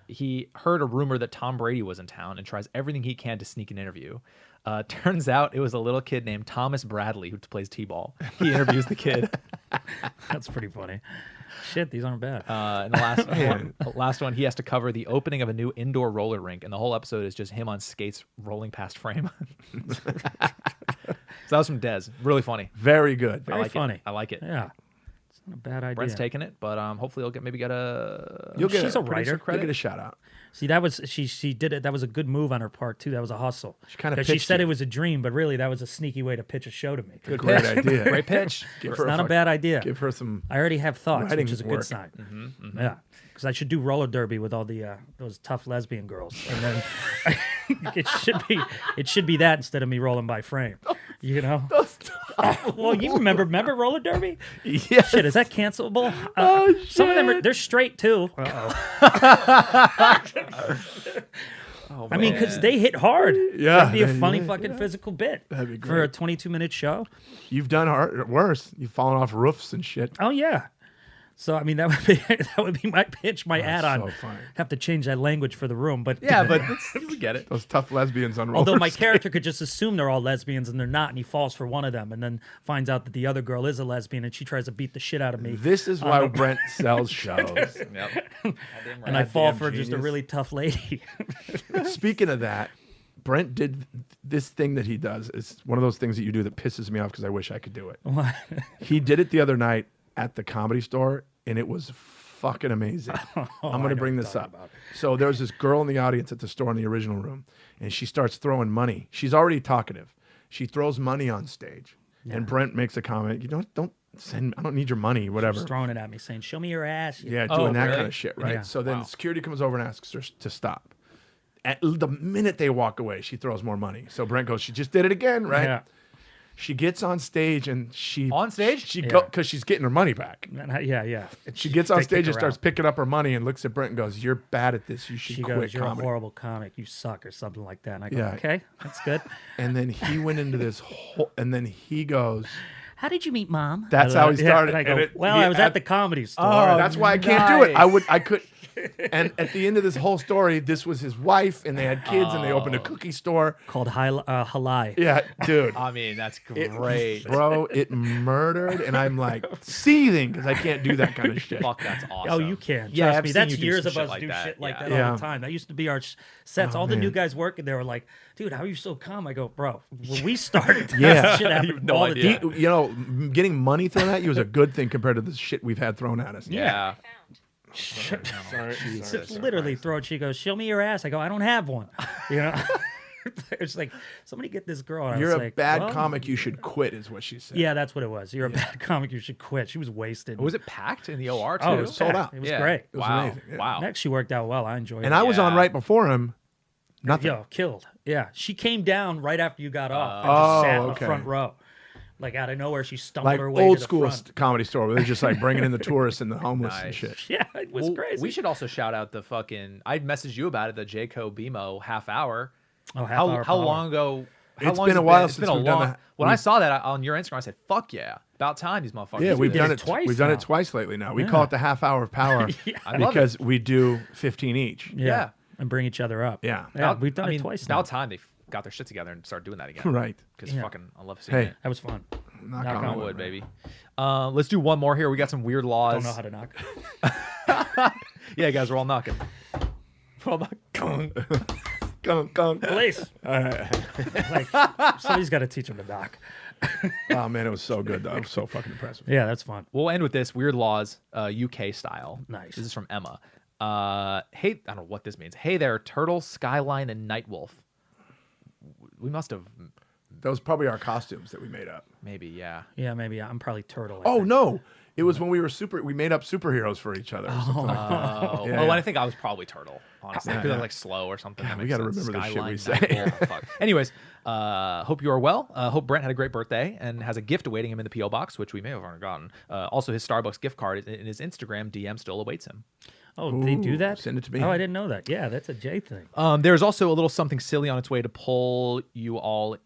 He heard a rumor that Tom Brady was in town and tries everything he can to sneak an interview. Turns out it was a little kid named Thomas Bradley who plays t-ball. He interviews the kid. That's pretty funny. Shit, these aren't bad. And the last one, he has to cover the opening of a new indoor roller rink, and the whole episode is just him on skates rolling past frame. So that was from Dez. Really funny. Very good. Very I like funny. It. I like it. Yeah. It's not a bad idea. Brent's taking it, but hopefully he'll get a. You'll get She's a writer. You'll credit. get a shout out. See, that was she did it. That was a good move on her part too. That was a hustle. She kinda 'Cause she pitched said you. it was a dream, but really that was a sneaky way to pitch a show to me. Good Great pitch. idea. Great pitch. Give It's her not a fuck- bad idea. Give her some. I already have thoughts, writing which is a good work. sign. Yeah, because I should do roller derby with all the those tough lesbian girls, and then it should be that instead of me rolling by frame. You know? Well, you remember roller derby? Yes. Shit, is that cancelable? Some of them they're straight too. I mean, because they hit hard. Yeah, That'd be a they- funny yeah, fucking physical bit That'd be for a great. 22-minute show. You've done worse. You've fallen off roofs and shit. Oh yeah. So I mean, that would be my pitch, my add-on. so funny. Have to change that language for the room, but Yeah, but we get it. Those tough lesbians on roller although my skates. character could just assume they're all lesbians and they're not, and he falls for one of them, and then finds out that the other girl is a lesbian, and she tries to beat the shit out of me, This is why Brent sells shows. Yep. and I fall goddamn for just a genius. really tough lady. Speaking of that, Brent did this thing that he does. It's one of those things that you do that pisses me off because I wish I could do it. He did it the other night at the Comedy Store, and it was fucking amazing. I'm going to bring this up. So there's this girl in the audience at the store in the original room, and she starts throwing money. She's already talkative. She throws money on stage, and Brent makes a comment. You don't send. I don't need your money. Whatever. Just throwing it at me, saying, "Show me your ass." Yeah, Oh, doing that really? kind of shit, right? Yeah. So then security comes over and asks her to stop. At the minute they walk away, she throws more money. So Brent goes, "She just did it again, right?" Yeah. She gets on stage and she On stage? she Yeah. go because she's getting her money back. Yeah. She gets on They stage kick and her starts out. picking up her money and looks at Brent and goes, "You're bad at this. You should She quit goes, "You're comedy." a horrible comic. You suck," or something like that. And I go, Yeah. "Okay, that's good." And then he went into this whole, and then he goes, How did you meet Mom? That's how he started, And I go, and "Well, he I was had- at the Comedy Store." "Oh, that's why I can't do it. nice. I could." And at the end of this whole story, this was his wife, and they had kids, and they opened a cookie store. called Halai. Yeah, dude. I mean, that's great. Bro, it murdered, and I'm like seething because I can't do that kind of shit. Fuck, that's awesome. Oh, you can. Yeah, Trust I've me. seen That's you do years some of shit us like do that. shit like Yeah. that Yeah. all the time. That used to be our sets. Oh, all the new man. guys working there were like, "Dude, how are you so calm?" I go, "Bro, when we started, Yeah. this shit happened no all idea. the time." You know, getting money thrown at you is a good thing compared to the shit we've had thrown at us. Yeah. It's literally throw it. She goes, "Show me your ass." I go, "I don't have one." You know, it's like somebody get this girl. And I You're was a like, bad well, comic. You should quit, is what she said. Yeah, that's what it was. You're a bad comic. You should quit. She was wasted. Was it packed in the OR too? Oh, it was sold packed. out. It was Yeah. great. was wow. amazing, yeah. Wow. Next, she worked out well. I enjoyed it. And I was on Yeah. right before him. Nothing. Yo, killed. Yeah, she came down right after you got off and Oh, just sat in the okay. front row, like out of nowhere. She stumbled Like her way old to the school front. Comedy Store where they're just like bringing in the tourists and the homeless and Nice. shit. Yeah, it was Well, crazy. We should also shout out the fucking. I messaged you about it. The Jayco BMO half hour. Oh, half How hour how power. long ago? How It's long been has a while It's since been a we've done long. that. When I saw that on your Instagram, I said, "Fuck yeah, about time these motherfuckers." Yeah, do we've this." done it it twice We've done now. it twice lately now. We call it the half hour of power I love because we do 15 each. Yeah. And bring each other up. Yeah. About- we've done I mean, it twice It's now. about time they got their shit together and start doing that again. Right. Because Yeah. fucking, I love seeing Hey. it. That was fun. Knock Knock on on wood, Wood, man. baby. Let's do one more here. We got some weird laws. Don't know how to knock. Yeah, guys, we're all knocking. We're all knocking. Gong. Police. Like, somebody's got to teach them to knock. Oh, man, it was so good, though. I was so fucking impressed with it. Yeah, that's fun. We'll end with this weird laws, UK style. Nice. This is from Emma. Hey, I don't know what this means. Hey there, Turtle, Skyline, and Nightwolf. We must have, Those probably our costumes that we made up. maybe, yeah. Yeah, maybe I'm probably turtle. I Oh, think. no. It was when we made up superheroes for each other. Or something like that. Oh, Yeah, well, yeah. I think I was probably Turtle, honestly, because I was like slow or something. That we makes gotta sense. remember the shit we Skyline, say. Nightbolt, fuck. Anyways, hope you are well. Hope Brent had a great birthday and has a gift awaiting him in the PO box, which we may have forgotten. Also, his Starbucks gift card in his Instagram DM still awaits him. Oh, they do that? send it to me. Oh, I didn't know that. Yeah, that's a Jay thing. There's also a little something silly on its way to pull you all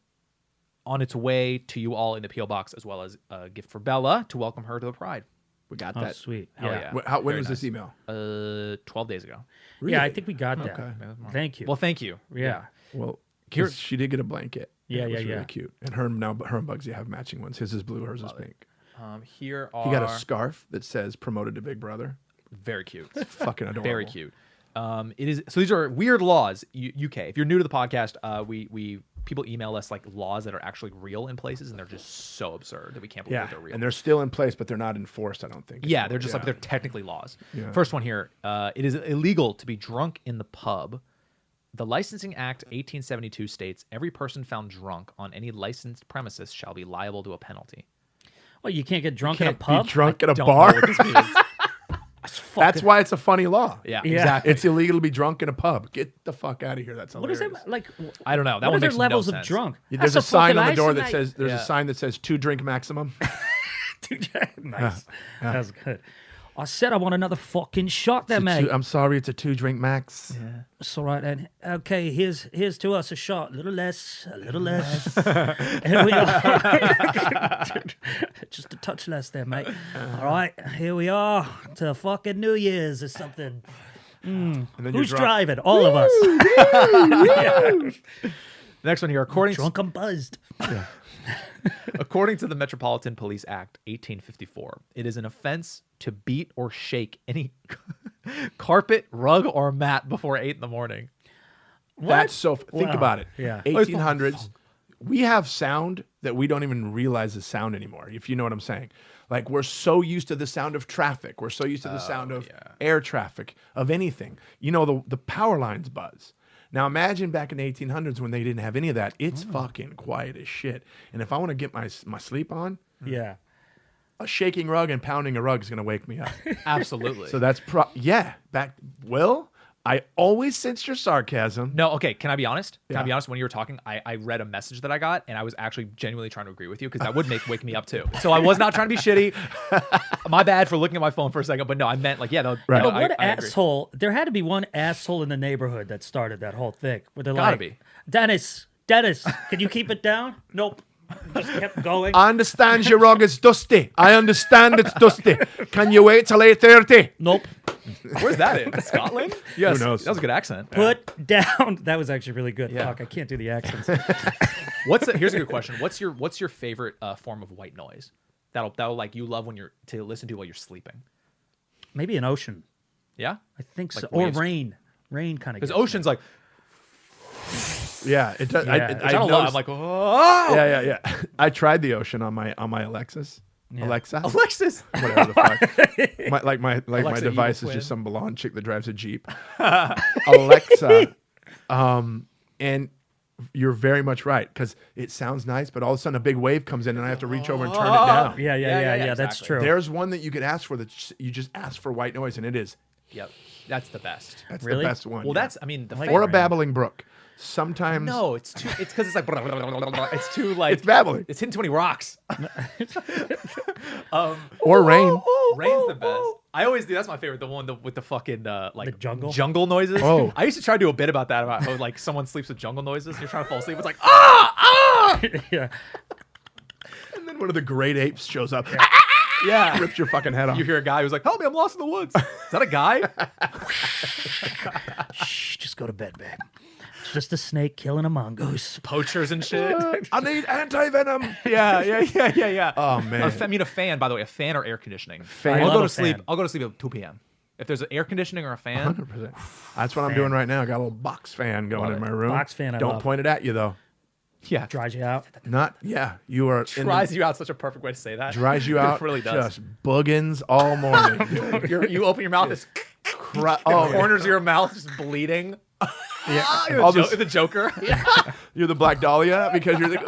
on its way to you all in the PO box, as well as a gift for Bella to welcome her to the Pride. We got Oh, that. sweet. Hell Yeah. yeah. When Very was this nice. email? 12 days ago. Yeah, I think we got that. Okay. Thank you. Well, thank you. yeah. Well, she did get a blanket. Yeah, it was yeah, really yeah. cute. And her and Bugsy have matching ones. His is blue, hers is pink. Here are He got a scarf that says "Promoted to Big Brother." very cute. It's fucking adorable. Very cute. It is so. These are weird laws. UK. If you're new to the podcast, we people email us like laws that are actually real in places, and they're just so absurd that we can't believe Yeah, that they're real. and they're still in place, but they're not enforced. I don't think. yeah, anymore. they're just like they're technically laws. Yeah. First one here. It is illegal to be drunk in the pub. The Licensing Act 1872 states every person found drunk on any licensed premises shall be liable to a penalty. Well, you can't get drunk Can't in a pub? be drunk at a Don't bar. know what this means. That's why it's a funny law. Yeah, Yeah. exactly. It's illegal to be drunk in a pub. Get the fuck out of here. That's What hilarious. is it like? I don't know. That what one are their makes levels no of sense. drunk? Yeah, there's That's a sign fucking on the door ice that night. says there's Yeah. a sign that says 2 drink maximum. Nice. That's good. I said I want another fucking shot there, mate. I'm sorry, it's a 2 drink max. It's all right then. Okay, here's to us a shot. A little less, a little less. Here we are. Just a touch less there, mate. All right, here we are to fucking New Year's or something. And then Who's you're drunk. driving? All of us. Next one here. According Drunk and buzzed. According to the Metropolitan Police Act 1854, it is an offense to beat or shake any carpet, rug, or mat before 8 in the morning. That's so. Think Wow. about it. Yeah. 1800s. We have sound that we don't even realize is sound anymore. If you know what I'm saying. Like we're so used to the sound of traffic. We're so used to the sound of air traffic, of anything. You know, the power lines buzz. Now imagine back in the 1800s when they didn't have any of that. It's fucking quiet as shit. And if I want to get my sleep on, Yeah. a shaking rug and pounding a rug is going to wake me up. Absolutely. So that's Will, I always sense your sarcasm. No, okay. Can I be honest? Can I Yeah. be honest? When you were talking, I read a message that I got, and I was actually genuinely trying to agree with you because that would wake me up too. So I was not trying to be shitty. My bad for looking at my phone for a second, but no, I meant like, yeah, no. Right. no, But what I agree. asshole? There had to be one asshole in the neighborhood that started that whole thing. Where they're Gotta like, be. Dennis, can you keep it down? Nope. Just kept going. I understand your rug is dusty. I understand it's dusty. Can you wait till 8:30? Nope. Where's that in? Scotland? Yes. Who knows? That was a good accent. Put down. That was actually really good. Yeah. Fuck, I can't do the accents. Here's a good question. What's your favorite form of white noise? That'll like you love when you're to listen to while you're sleeping. Maybe an ocean. Yeah? I think so. Like Or waves? Rain. Rain kind of. Because ocean's like Yeah, it does. Yeah. I I don't love. noticed- I'm like, oh, yeah. I tried the ocean on my Alexis. Yeah. Alexa, Alexis. whatever the fuck. my Alexa, device evil is just twin. some blonde chick that drives a Jeep. Alexa, and you're very much right because it sounds nice, but all of a sudden a big wave comes in and I have to reach over and turn it down. Yeah, that's exactly. true. There's one that you could ask for that you just ask for white noise and it is. Yep. That's the best. That's Really? the best one. Well, yeah. that's. I mean, the like or a favorite- babbling brook. Sometimes No, it's too. It's because it's like. It's too like. it's babbling It's hitting too many rocks. or rain. Rain's the best. I always do. That's my favorite. The one with the fucking like The jungle? noises. Oh. I used to try to do a bit about that about how like someone sleeps with jungle noises. And you're trying to fall asleep. It's like yeah. And then one of the great apes shows up, yeah. rips your fucking head off. You hear a guy who's like, "Help me! I'm lost in the woods." Is that a guy? Shh, just go to bed, babe. It's just a snake killing a mongoose. Poachers and shit. I need anti-venom. Yeah. Oh man. I mean, a fan. By the way, a fan or air conditioning. Fan. I'll I go love to a sleep. fan. I'll go to sleep at 2 p.m. If there's an air conditioning or a fan. 100%. That's what I'm doing right now. I got a little box fan going Love in it. my room. Box fan, I Don't love. point it at you though. Yeah. Dries you out. Not you are Dries you out. Such a perfect way to say that. dries you out. It really does. Just boogins all morning. dude. You open your mouth, it's Oh, corners of your mouth just bleeding. All this- the Joker. You're the Black Dahlia because you're the.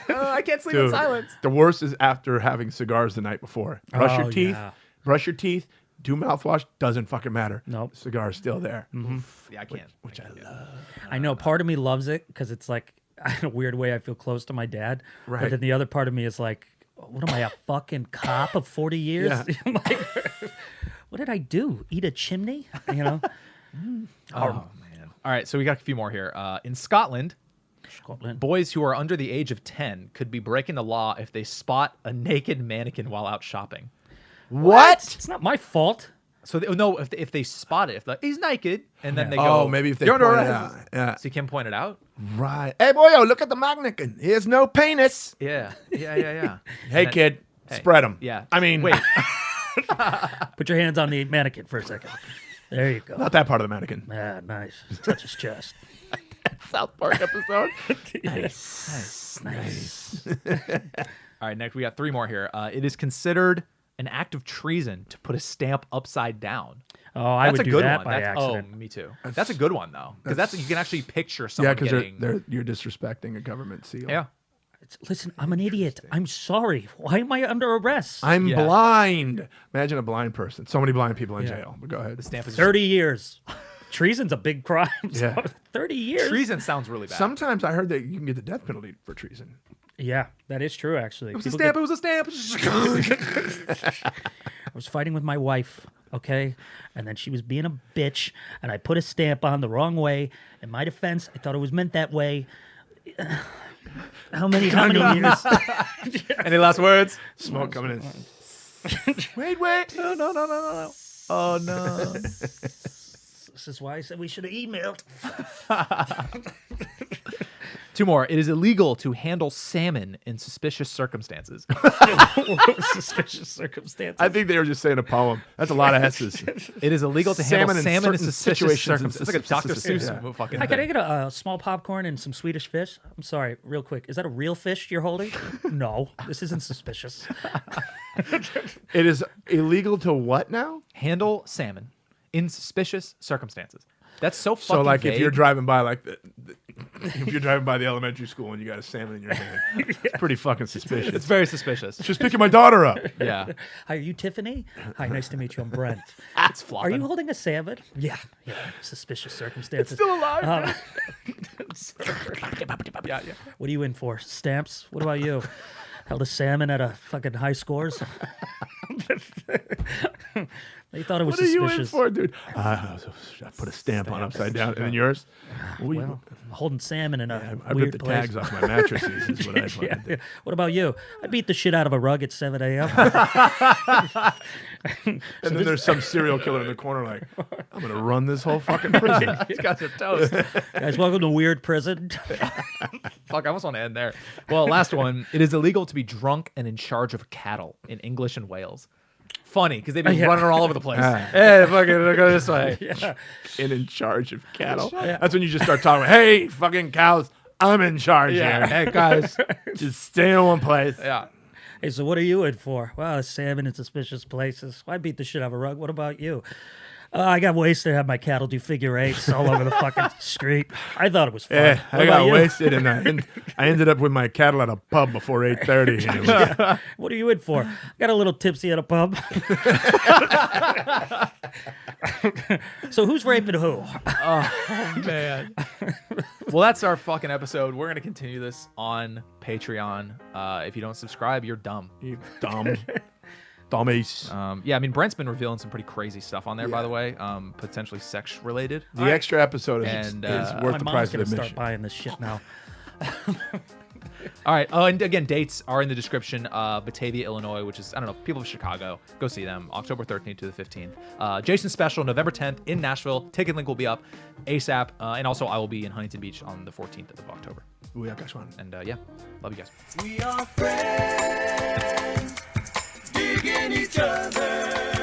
I can't sleep in Dude, silence. the worst is after having cigars the night before. Brush your teeth. yeah. Brush your teeth. Do mouthwash. Doesn't fucking matter. Nope. Cigar's still there. Yeah, I can't. Which I love. I know part of me loves it because it's like, in a weird way, I feel close to my dad. Right. But then the other part of me is like, what am I, a fucking cop of 40 years? Yeah. I'm like, what did I do? Eat a chimney? You know? Oh man. All right, so we got a few more here. In Scotland, Scotland. boys who are under the age of 10 could be breaking the law if they spot a naked mannequin while out shopping. What? It's not my fault. So if they spot it, if like, he's naked, and then they go, Oh, maybe if they "You're under point it arrest." out. Yeah. So you can point it out. Right. Hey, boyo, look at the mannequin. Here's no penis. Yeah. Hey, And- kid, spread them. Yeah. I mean, wait. Put your hands on the mannequin for a second. There you go. not that part of the mannequin. Ah, nice. Touch his chest. South Park episode. Nice. All right, next we got 3 more here. It is considered an act of treason to put a stamp upside down. Oh, I That's would a do good that one. by That's, accident. Oh, me too. That's a good one though, because you can actually picture Yeah, someone because getting. you're disrespecting a government seal. Yeah. Listen, I'm an idiot. I'm sorry. Why am I under arrest? I'm Yeah. blind. Imagine a blind person. So many blind people in Yeah. jail. But go ahead. The stamp is 30 years. Treason's a big crime. So Yeah. 30 years. treason sounds really bad. Sometimes I heard that you can get the death penalty for treason. Yeah, that is true, actually. it was a People stamp. get- It was a stamp. I was fighting with my wife, okay? And then she was being a bitch, and I put a stamp on the wrong way. In my defense, I thought it was meant that way. How many years? Any last words? Smoke coming in. Wait. No. Oh no. This is why I said we should have emailed. 2 more. It is illegal to handle salmon in suspicious circumstances. Suspicious circumstances. I think they were just saying a poem. That's a lot of S's. It is illegal to handle Salmon in salmon in certain suspicious situations. circumstances. It's like a Dr. Seuss Yeah. fucking Hi, can I thing. get a small popcorn and some Swedish fish? I'm sorry, real quick. Is that a real fish you're holding? No, this isn't suspicious. It is illegal to what now? Handle salmon in suspicious circumstances. That's so fucking So, like, vague. if you're driving by, if you're driving by the elementary school and you got a salmon in your hand, it's pretty fucking suspicious. It's very suspicious. Just picking my daughter up. Yeah. Hi, are you Tiffany? Hi, nice to meet you. I'm Brent. It's Are flopping. you holding a salmon? Yeah. Suspicious circumstances. Still alive. Yeah. What are you in for? Stamps? What about you? Held a salmon at a fucking high scores? They thought it was What are you in suspicious. for, dude? I put a stamp on upside down. And then yours? Well, holding salmon in a I weird ripped the place. tags off my mattresses is what I Yeah, find. yeah. What about you? I beat the shit out of a rug at 7 a.m. And then there's some serial killer in the corner like, I'm going to run this whole fucking prison. These guys are toast. Guys, welcome to Weird Prison. Fuck, I almost want to end there. Well, last one. It is illegal to be drunk and in charge of cattle in English and Wales. Funny, because they've been running all over the place. Hey, fucking go this way. And in charge of cattle. That's when you just start talking, hey, fucking cows, I'm in charge Yeah. here. Hey, guys, just stay in one place. Yeah. Hey, so what are you in for? Well, salmon in suspicious places. Well, I beat the shit out of a rug. What about you? I got wasted, had my cattle do figure eights all over the fucking street. I thought it was fun. Yeah, What I about got you? wasted and I ended up with my cattle at a pub before 8:30. What are you in for? Got a little tipsy at a pub. So who's raping who? Oh, man. Well, that's our fucking episode. We're going to continue this on Patreon. If you don't subscribe, you're dumb. You dumb. Dummies. Yeah, I mean, Brent's been revealing some pretty crazy stuff on there, by the way. Potentially sex related. The extra episode is And, worth My the mom's price gonna of start admission. buying this shit now. All right. Oh, and again, dates are in the description. Batavia, Illinois, which is, I don't know, people of Chicago. Go see them. October 13th to the 15th. Jason Special, November 10th in Nashville. Ticket link will be up ASAP. And also, I will be in Huntington Beach on the 14th of October. Ooh, yeah, gosh, man. And yeah, love you guys. We are friends, digging each other.